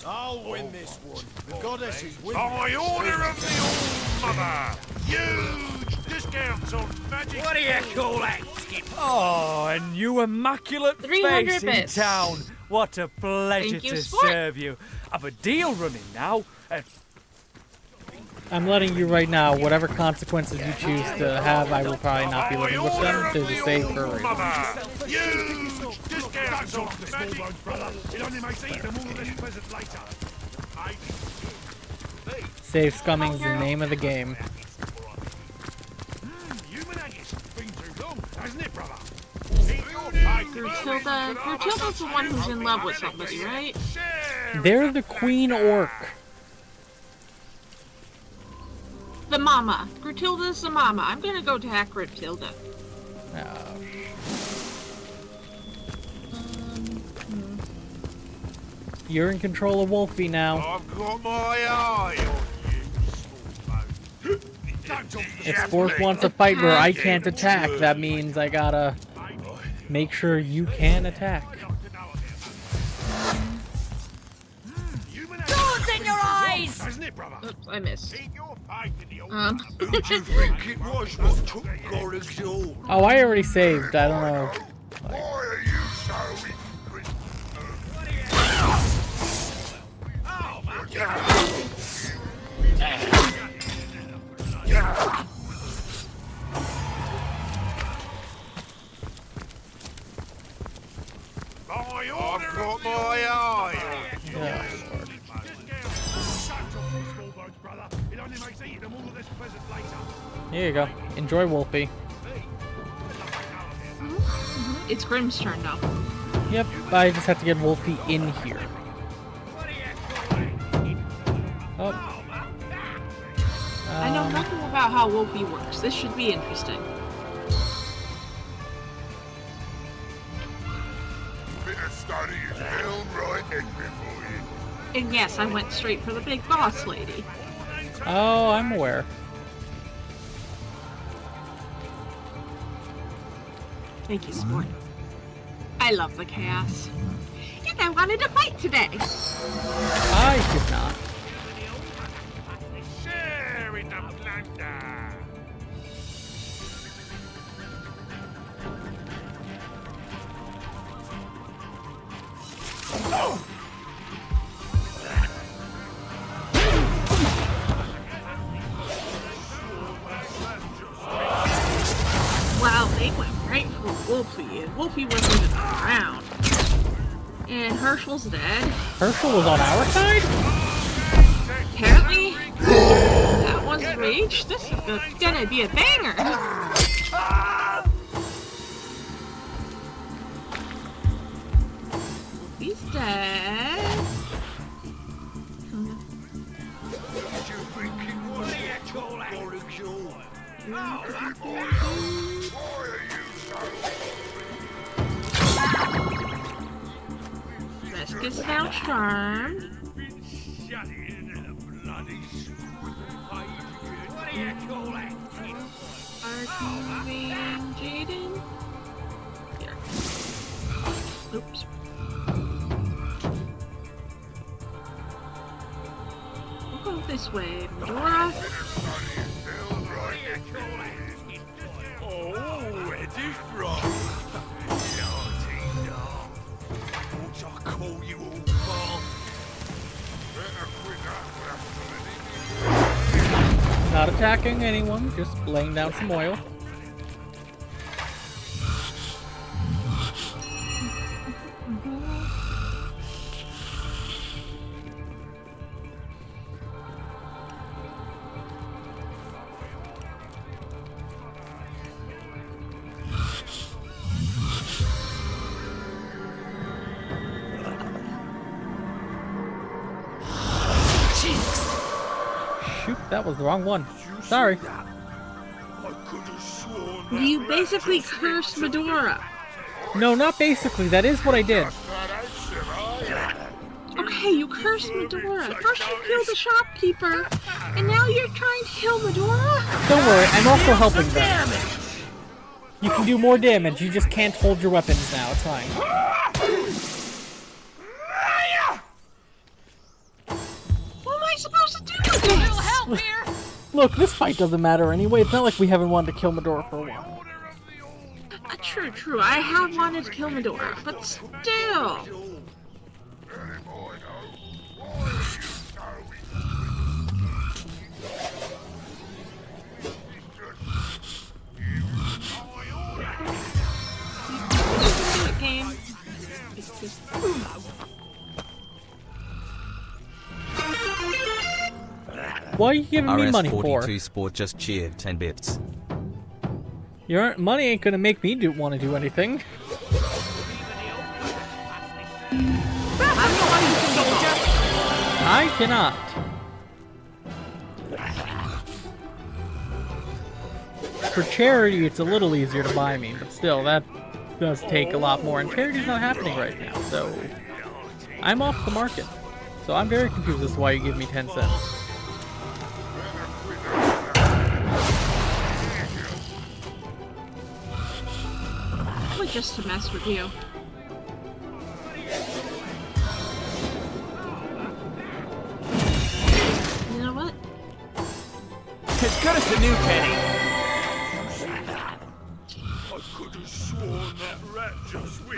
I'll win this one. The goddess is with me. By order of the Old Mother, huge discounts on magic. What do you call that, Skip? Oh, a new immaculate 300 face in bits. town. What a pleasure Thank you, to sport. serve you. I've a deal running now. I'm letting you right now, whatever consequences you choose to have, I will probably not be living with them. There's a save for a reason. Huge discounts on magic, brother. It only makes eating them all this pleasant later. Save scumming's the name of the game. Human haggis. Been too long, hasn't it, brother? Grutilda's the one who's in love with somebody, right? They're the queen orc. The mama. Grutilda's the mama. I'm gonna go attack Grutilda. Oh. You're in control of Wolfie now. I've got my eye on you, If Spork wants a fight where I can't attack, that means I gotta make sure you can attack. Swords in your eyes! Hasn't it, brother? Oops, I missed. Who do you think it was what took Gorig's all? Oh, I already saved. I don't know. Why are you so angry? Oh, my God. I've got my eye on you. Here you go. Enjoy Wolfie. It's Grimm's turn now. Yep, I just have to get Wolfie in here. Oh. I know nothing about how Wolfie works. This should be interesting. Bit of study is hell right in me, boy. And yes, I went straight for the big boss lady. Oh, I'm aware. Thank you, sport. I love the chaos. And I wanted to fight today. I did not. Sharing the plunder. Oh! they went right for Wolfie, and Wolfie wasn't even around. And Herschel's dead. Herschel was on our side? Apparently, that was Rage. This is gonna be a banger. He's dead. Vesk is now charmed. Archiving Jaden. Here. Oops. We'll go this way, Medora. Oh, where'd you from? What I call you all for? Not attacking anyone, just laying down some oil. Shoot, that was the wrong one. Sorry. You basically cursed Medora. No, not basically. That is what I did. Okay, you cursed Medora. First you killed the shopkeeper, and now you're trying to kill Medora? Don't worry, I'm also helping them. You can do more damage, you just can't hold your weapons now. It's fine. What am I supposed to do with this? Help here! Look, this fight doesn't matter anyway. It's not like we haven't wanted to kill Medora for a while. True. I have wanted to kill Medora, but still. Game. What are you giving me money for? RS42 Sport just cheered 10 bits. Your money ain't gonna make me want to do anything. I cannot. For charity, it's a little easier to buy me, but still, that does take a lot more, and charity's not happening right now, so I'm off the market. So I'm very confused as to why you give me 10 cents. Probably just to mess with you. You know what? As good as a new penny.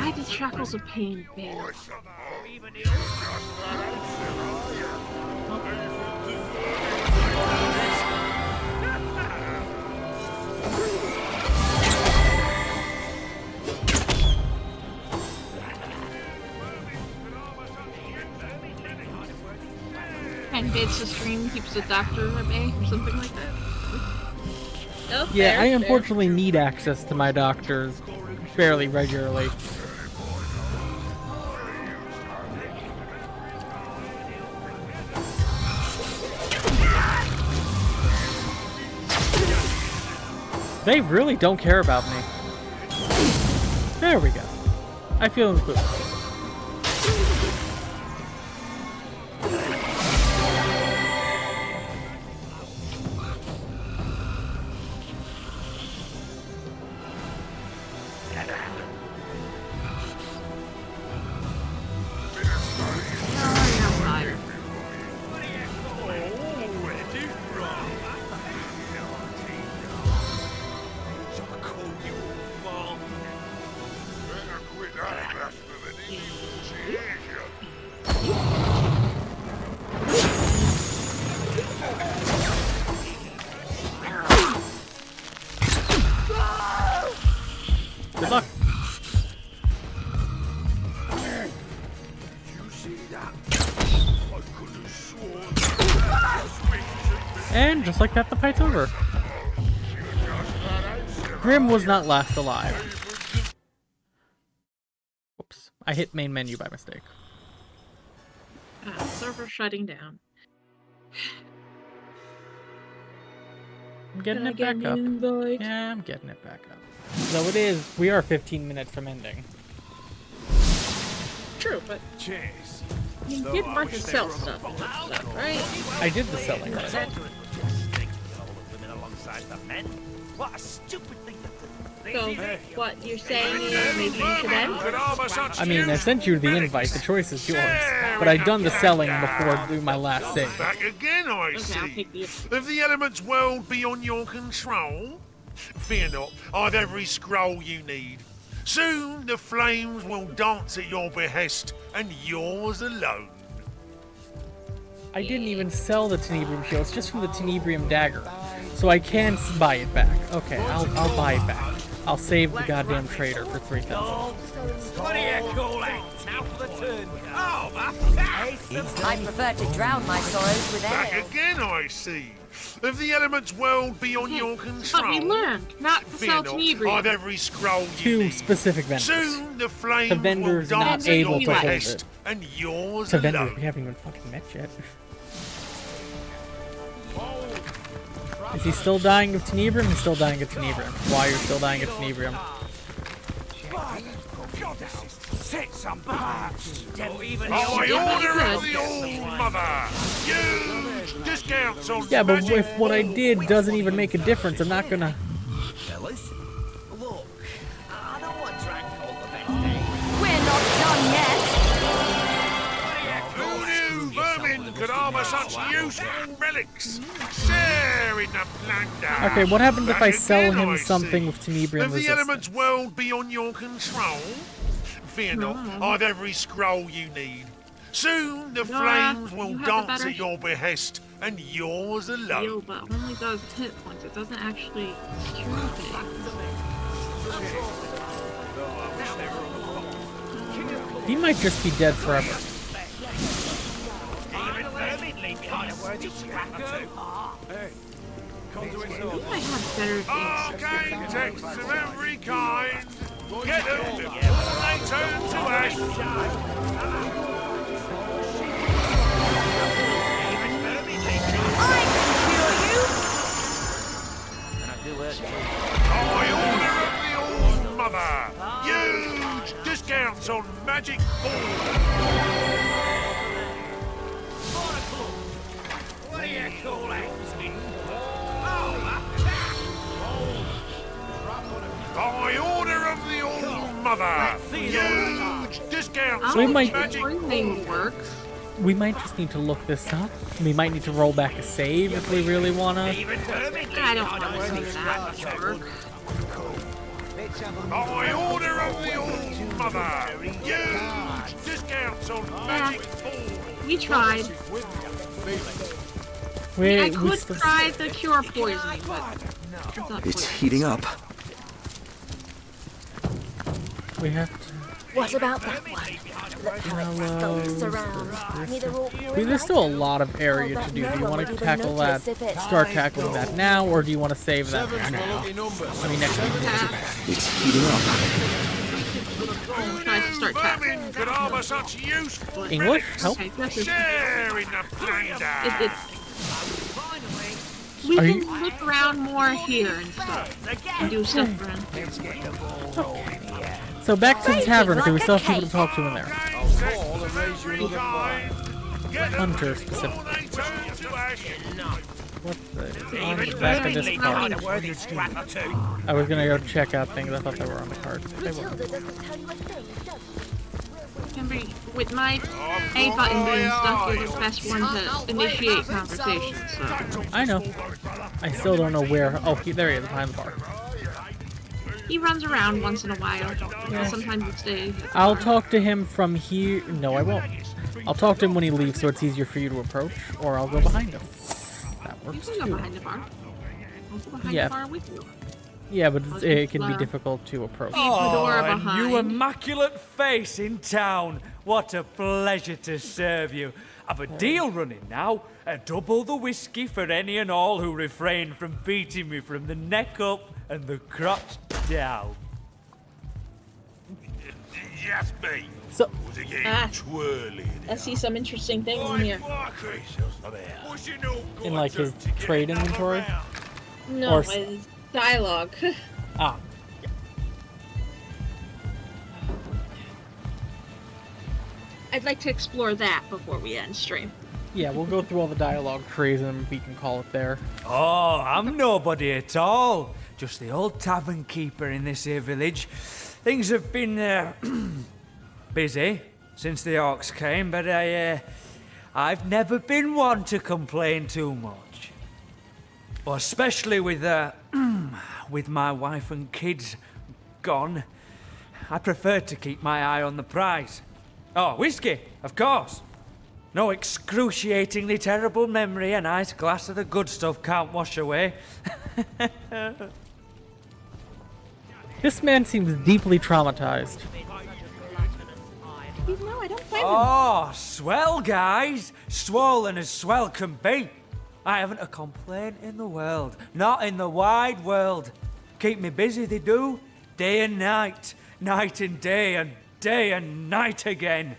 I had the shackles of pain, babe. And bids the stream keeps the doctor at bay or something like that. Oh, Yeah, fair, I fair. unfortunately need access to my doctors fairly regularly. They really don't care about me. There we go. I feel included. Good luck. And just like that, the fight's over. Grim was not last alive. Whoops. I hit main menu by mistake. Server shutting down. I'm getting it back up. Yeah, I'm getting it back up. So it is. We are 15 minutes from ending. True, but you did want to sell stuff and stuff, right? I did the selling right. What a stupid thing to So, what you're saying is maybe you should end? I mean, I sent you the invite. The choice is yours. But I'd done the selling before doing my last save. Back again, I see. If the elements world beyond your control, fear not, I've every scroll you need. Soon the flames will dance at your behest, and yours alone. I didn't even sell the Tenebrium shield. It's just from the Tenebrium dagger. So I can buy it back. Okay, I'll buy it back. I'll save the goddamn trader for 3,000. What do you call it? Now for the turn. Oh, I prefer to drown my sorrows with Back ale. again, I see. If the elements world beyond your control, But we learned not to fear sell not, Tenebrium. I've every scroll you Two need. specific vendors. Soon the flames The vendor's will not dance at able your to hold behest, it. and yours It's a vendor alone. we haven't even fucking met yet. Is he still dying of Tenebrium? He's still dying of Tenebrium. Why are you still dying of Tenebrium? Set some parts. Even I order of the All Mother. Huge discounts on Yeah, but magic if what I did doesn't even make a difference, I'm not gonna... Fellas, look, I know I drank all the best days. We're not done yet. Who knew vermin could harbour such useful relics? Sharing the plunder. Okay, what happens if I Back sell again, him I something see. with Tenebrium If the resistance? elements world beyond your control, fear not, I've every scroll you need. Soon the flames will you have the dance better at your behest, and yours alone. Heal, but only does hit points. It doesn't actually cure things. He might just be dead forever. You might have better things. Arcane texts of every kind. Get them before they turn to ash. I order of the All Mother. Huge discounts on magic balls. What do you call it? I order of the All Mother. Huge discounts We on might- magic Thing works. We might just need to look this up. We might need to roll back a save if we really wanna. I don't want to see that much work. I order of the All Mother. Huge discounts on magic balls. We tried. I could try the cure poisoning, but it's not It's poison. heating up. We have to... What about that one? Look how it skulks around. Neither walk nor There's still a lot of area to do. Do you want to tackle that, start tackling that now, or do you want to save that for now? I mean, next week. It's heating up. Try to start tackling. Vermin could harbour such useful English? Help? sharing the plunder. We Are can you- look around more here and stuff. And do stuff around. So back to the tavern, because we still have people to talk to in there. Hunter specifically. What the on the back of this card? I was gonna go check out things. I thought they were on the card. They were. Can be, with my A button being stuck, you're the best one to initiate conversations. So. I know. I still don't know where. Oh, there he is behind the bar. He runs around once in a while. Sometimes it's day. I'll talk to him from here. No, I won't. I'll talk to him when he leaves, so it's easier for you to approach, or I'll go behind him. That You works can go too. behind the bar. I'll go behind Yeah. the bar with you. Yeah, but it can be difficult to approach. Oh, a new immaculate face in town. What a pleasure to serve you. I've a deal running now. Double the whiskey for any and all who refrain from beating me from the neck up and the crotch down. Yes, me. So, I see some interesting things in here. in like his trade inventory? No, Or it's dialogue. Ah. I'd like to explore that before we end stream. Yeah, we'll go through all the dialogue trees and we can call it there. Oh, I'm nobody at all. Just the old tavern keeper in this here village. Things have been busy since the orcs came, but I've never been one to complain too much. Well, especially with with my wife and kids gone, I prefer to keep my eye on the prize. Oh, whiskey, of course. No excruciatingly terrible memory a nice glass of the good stuff can't wash away. This man seems deeply traumatized. No, I don't blame him. Oh, swell, guys. Swollen as swell can be. I haven't a complaint in the world. Not in the wide world. Keep me busy, they do. Day and night. Night and day and night again.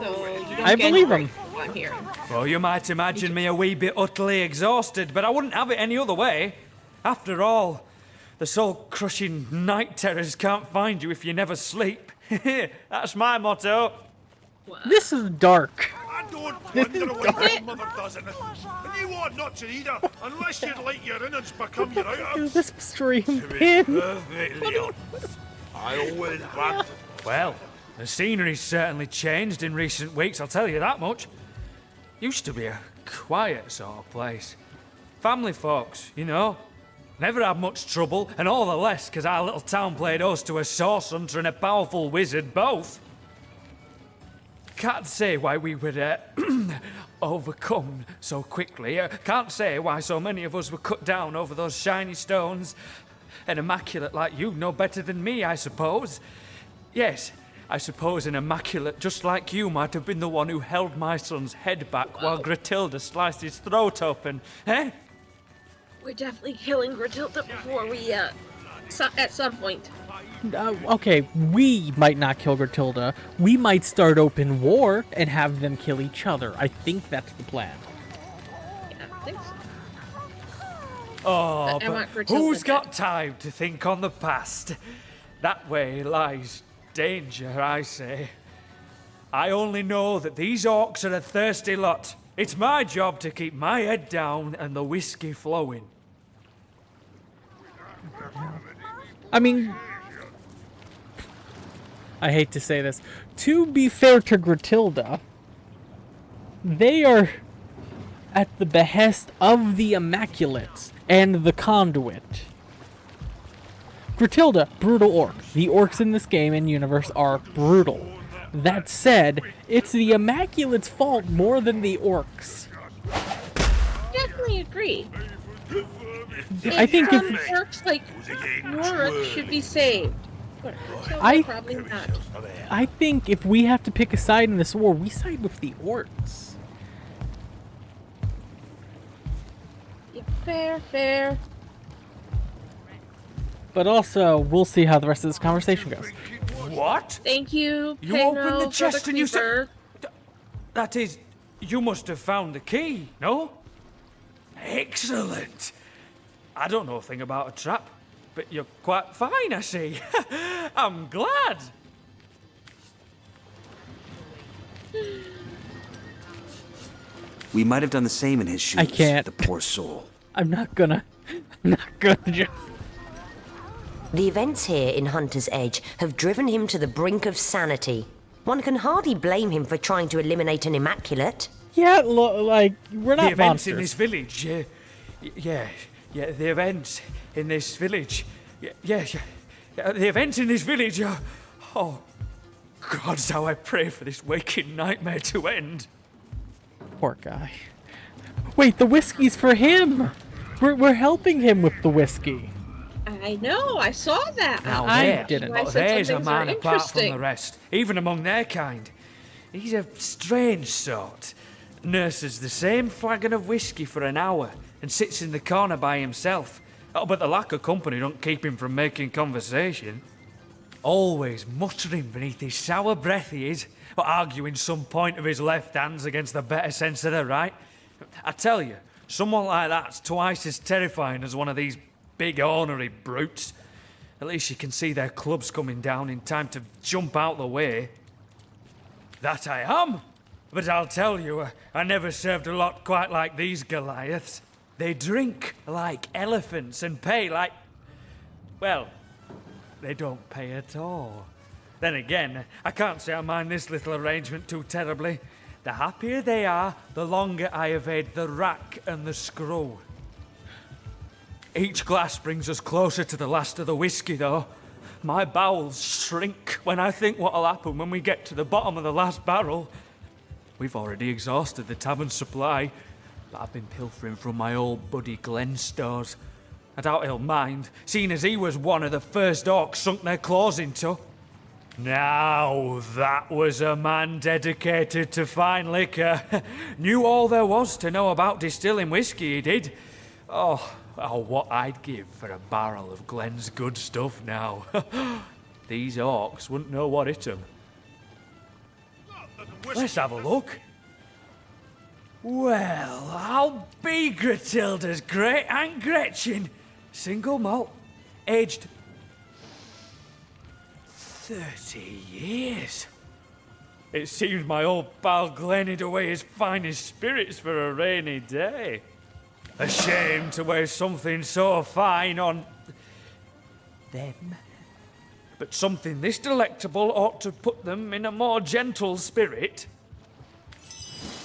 So you don't I get believe break him. from what I'm hearing. Well, you might imagine me a wee bit utterly exhausted, but I wouldn't have it any other way. After all, the soul-crushing night terrors can't find you if you never sleep. That's my motto. This is dark. I don't wonder what your mother does in it. And you ought not to either, unless you'd like your innards become your outers. This stream pin. Perfectly honest, I always want. Well, the scenery's certainly changed in recent weeks, I'll tell you that much. Used to be a quiet sort of place. Family folks, you know. Never had much trouble, and all the less because our little town played host to a source hunter and a powerful wizard both. Can't say why we were overcome so quickly. Can't say why so many of us were cut down over those shiny stones. An immaculate like you know better than me, I suppose. Yes, I suppose an immaculate just like you might have been the one who held my son's head back while Gratilda sliced his throat open, eh? We're definitely killing Gratilda before we, at some point. Okay, we might not kill Gratilda. We might start open war and have them kill each other. I think that's the plan. Yeah, I think so. Oh, I want but Gratilda who's dead. got time to think on the past? That way lies danger, I say. I only know that these orcs are a thirsty lot. It's my job to keep my head down and the whiskey flowing. I mean, I hate to say this. To be fair to Gratilda, they are at the behest of the Immaculates and the Conduit. Gratilda, brutal orc. The orcs in this game and universe are brutal. That said, it's the Immaculate's fault more than the orcs. Definitely agree. I think if orcs like Wrought should be saved. But I- probably not. I think if we have to pick a side in this war, we side with the orcs. Fair. But also, we'll see how the rest of this conversation goes. What? Thank you, You Pegno, opened the for chest and you creeper. said... That is, you must have found the key, no? Excellent. I don't know a thing about a trap, but you're quite fine, I see. I'm glad. We might have done the same in his shoes. I can't. The poor soul. I'm not gonna just... The events here in Hunter's Edge have driven him to the brink of sanity. One can hardly blame him for trying to eliminate an Immaculate. Yeah, like, we're not The events monsters. in this village, yeah, the events in this village, yeah, the events in this village are... Oh, God's how I pray for this waking nightmare to end. Poor guy. Wait, the whiskey's for him! We're helping him with the whiskey. I know, I saw that. Now I didn't. I said there's some a things are man apart from the interesting. rest, even among their kind. He's a strange sort. Nurses the same flagon of whiskey for an hour and sits in the corner by himself. Oh, but the lack of company don't keep him from making conversation. Always muttering beneath his sour breath he is, but arguing some point of his left hands against the better sense of the right. I tell you, someone like that's twice as terrifying as one of these big ornery brutes. At least you can see their clubs coming down in time to jump out the way. That I am! But I'll tell you, I never served a lot quite like these Goliaths. They drink like elephants and pay like... well, they don't pay at all. Then again, I can't say I mind this little arrangement too terribly. The happier they are, the longer I evade the rack and the screw. Each glass brings us closer to the last of the whiskey, though. My bowels shrink when I think what'll happen when we get to the bottom of the last barrel. We've already exhausted the tavern supply, but I've been pilfering from my old buddy Glenn's stores. I doubt he'll mind, seeing as he was one of the first orcs sunk their claws into. Now that was a man dedicated to fine liquor. Knew all there was to know about distilling whiskey, he did. Oh, what I'd give for a barrel of Glenn's good stuff now. These orcs wouldn't know what hit 'em. Let's have a look. Well, I'll be Gratilda's great Aunt Gretchen. Single malt, aged 30 years. It seems my old pal Glenn hid away his finest spirits for a rainy day. A shame to waste something so fine on them. But something this delectable ought to put them in a more gentle spirit.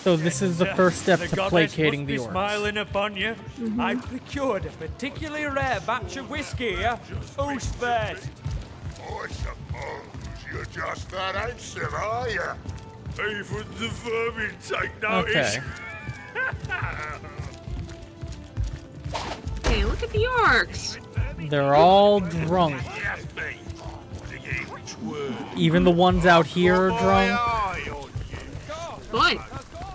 So this is the first step The to goddess placating must the be orcs. smiling upon you. I've procured a particularly rare batch of whiskey here. Who's first? I suppose you're just that handsome, are you? Even the vermin take notice. Okay. Hey, look at the orcs. They're all drunk. Even the ones out here are drunk. Boy,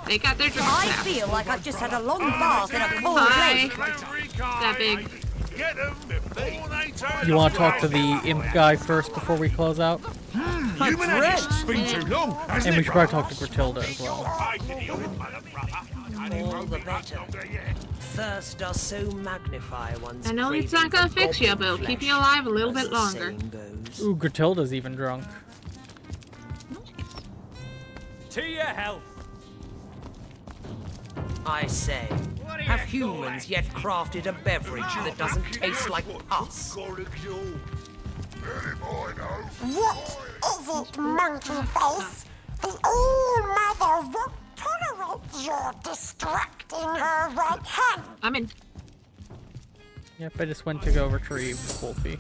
they got their drinks I now. feel like I've just had a long bath in a cold Hi. lake. That big. You want to talk to the imp guy first before we close out? Human it's been too long, And we should probably talk to Gratilda as well. All the better. Thirst does so magnify one's I know it's not craving gonna for fix you, goblin but it'll keep flesh, you alive a little as bit the longer. saying goes. Ooh, Gratilda's even drunk. To your health. I say, have humans yet crafted a beverage that doesn't taste like pus? What is it, monkey face? The All-Mother won't tolerate your distracting her right hand. I'm in. Yep, I just went to go retrieve Wolfie.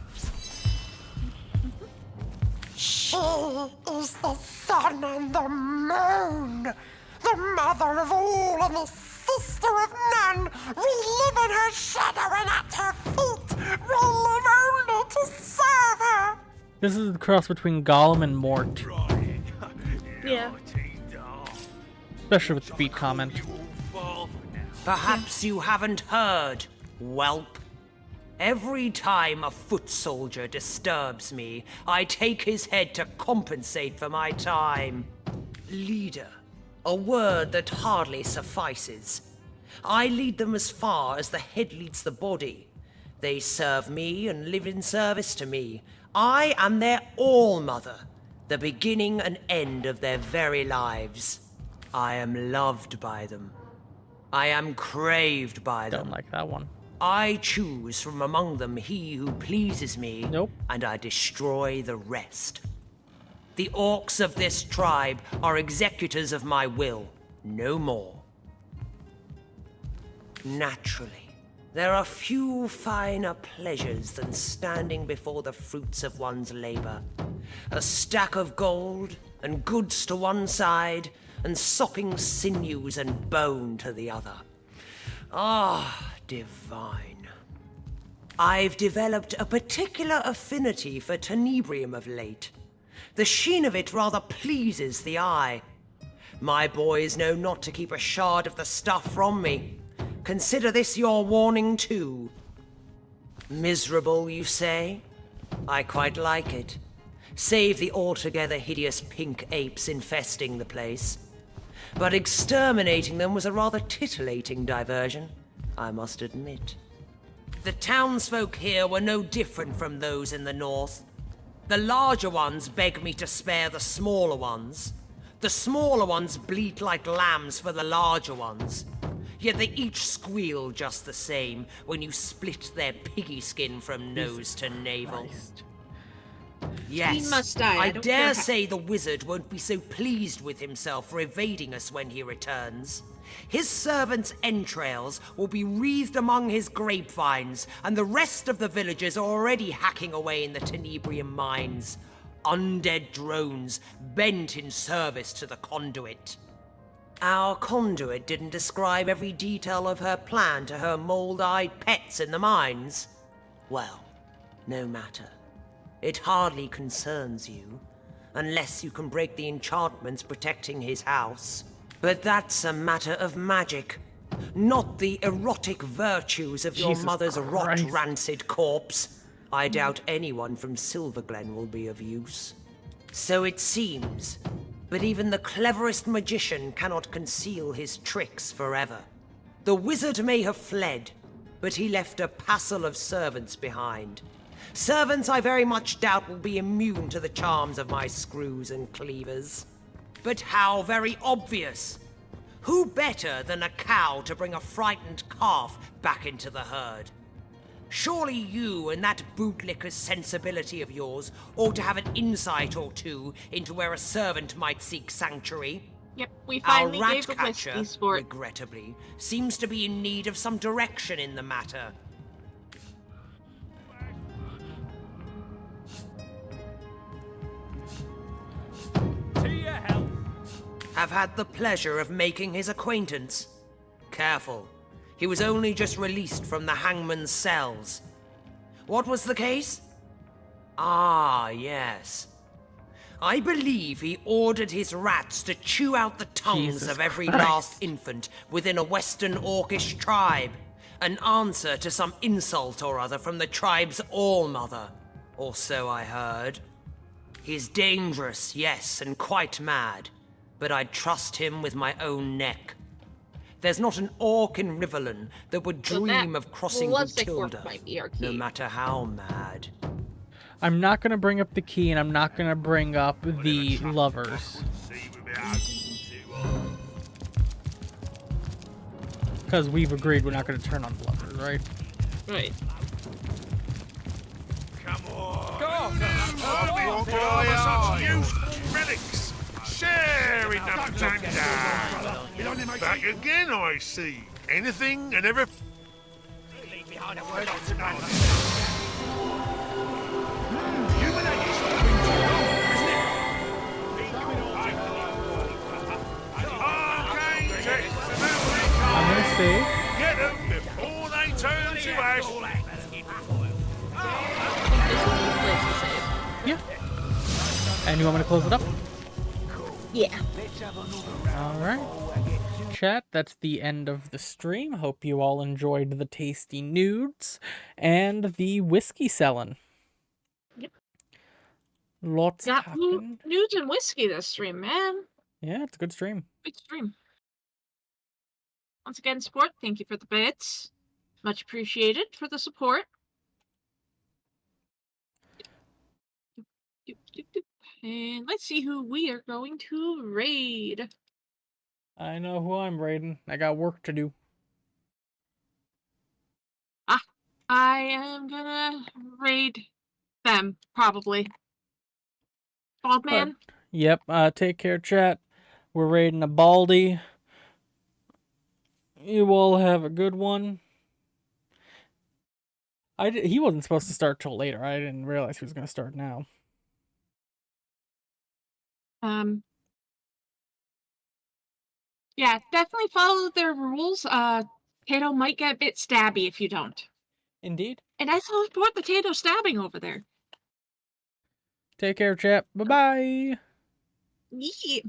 She is the sun and the moon, the mother of all and the sister of none. We live in her shadow and at her feet. We live only to serve her. This is the cross between Gollum and Mort. Yeah. Especially with the beat comment. Perhaps you haven't heard, whelp. Every time a foot soldier disturbs me, I take his head to compensate for my time. Leader, a word that hardly suffices. I lead them as far as the head leads the body. They serve me and live in service to me. I am their all-mother, the beginning and end of their very lives. I am loved by them. I am craved by them. Don't like that one. I choose from among them he who pleases me, and I destroy the rest. The orcs of this tribe are executors of my will, no more. Naturally, there are few finer pleasures than standing before the fruits of one's labor. A stack of gold and goods to one side, and sopping sinews and bone to the other. Ah, divine. I've developed a particular affinity for tenebrium of late. The sheen of it rather pleases the eye. My boys know not to keep a shard of the stuff from me. Consider this your warning too. Miserable, you say? I quite like it. Save the altogether hideous pink apes infesting the place. But exterminating them was a rather titillating diversion, I must admit. The townsfolk here were no different from those in the north. The larger ones beg me to spare the smaller ones. The smaller ones bleat like lambs for the larger ones. Yet they each squeal just the same when you split their piggy skin from nose to navel. Yes, He must die. I don't dare care say the wizard won't be so pleased with himself for evading us when he returns. His servants' entrails will be wreathed among his grapevines, and the rest of the villagers are already hacking away in the tenebrium mines. Undead drones bent in service to the conduit. Our conduit didn't describe every detail of her plan to her mold-eyed pets in the mines. Well, no matter. It hardly concerns you, unless you can break the enchantments protecting his house. But that's a matter of magic, not the erotic virtues of your Jesus mother's rot Christ. rancid corpse. I doubt anyone from Silverglen will be of use. So it seems, but even the cleverest magician cannot conceal his tricks forever. The wizard may have fled, but he left a passel of servants behind. Servants I very much doubt will be immune to the charms of my screws and cleavers. But how very obvious! Who better than a cow to bring a frightened calf back into the herd? Surely you and that bootlicker's sensibility of yours ought to have an insight or two into where a servant might seek sanctuary. Yep, we Our finally rat gave a catcher, whiskey sport. regrettably, seems to be in need of some direction in the matter. To your health. Have had the pleasure of making his acquaintance. Careful. He was only just released from the hangman's cells. What was the case? Ah, yes. I believe he ordered his rats to chew out the tongues Jesus of every Christ. last infant within a Western Orcish tribe. An answer to some insult or other from the tribe's all-mother. Or so I heard. He's dangerous, yes, and quite mad. But I'd trust him with my own neck. There's not an orc in Riverland that would So dream that of crossing Lustig orc Brutilda, might be our no key. matter how mad. I'm not gonna bring up the key, and I'm not gonna bring up the lovers. Because we've agreed we're not gonna turn on the lovers, right? Right. Come on. I've been by such useful relics. Sharing them, Tanda. Back again, I see. Anything and everything. Leave behind a word or two. I'm gonna save. Get them before they turn to ash. Yeah. And you want me to close it up? Yeah. Alright. Chat, that's the end of the stream. Hope you all enjoyed the tasty nudes and the whiskey selling. Yep. Lots Got happened. nudes and whiskey this stream, man. Yeah, it's a good stream. Big stream. Once again, support, thank you for the bits. Much appreciated for the support. And let's see who we are going to raid. I know who I'm raiding. I got work to do. I am gonna raid them, probably. Bald man? Yep, take care, chat. We're raiding a Baldy. You all have a good one. He wasn't supposed to start till later. I didn't realize he was going to start now. Yeah, definitely follow their rules. Potato might get a bit stabby if you don't. Indeed. And I support potato stabbing over there. Take care, chap. Bye-bye. Yeah.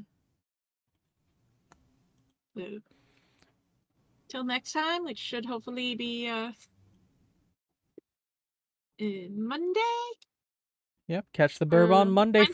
Till next time, which should hopefully be Monday. Yep, catch the Birb on Monday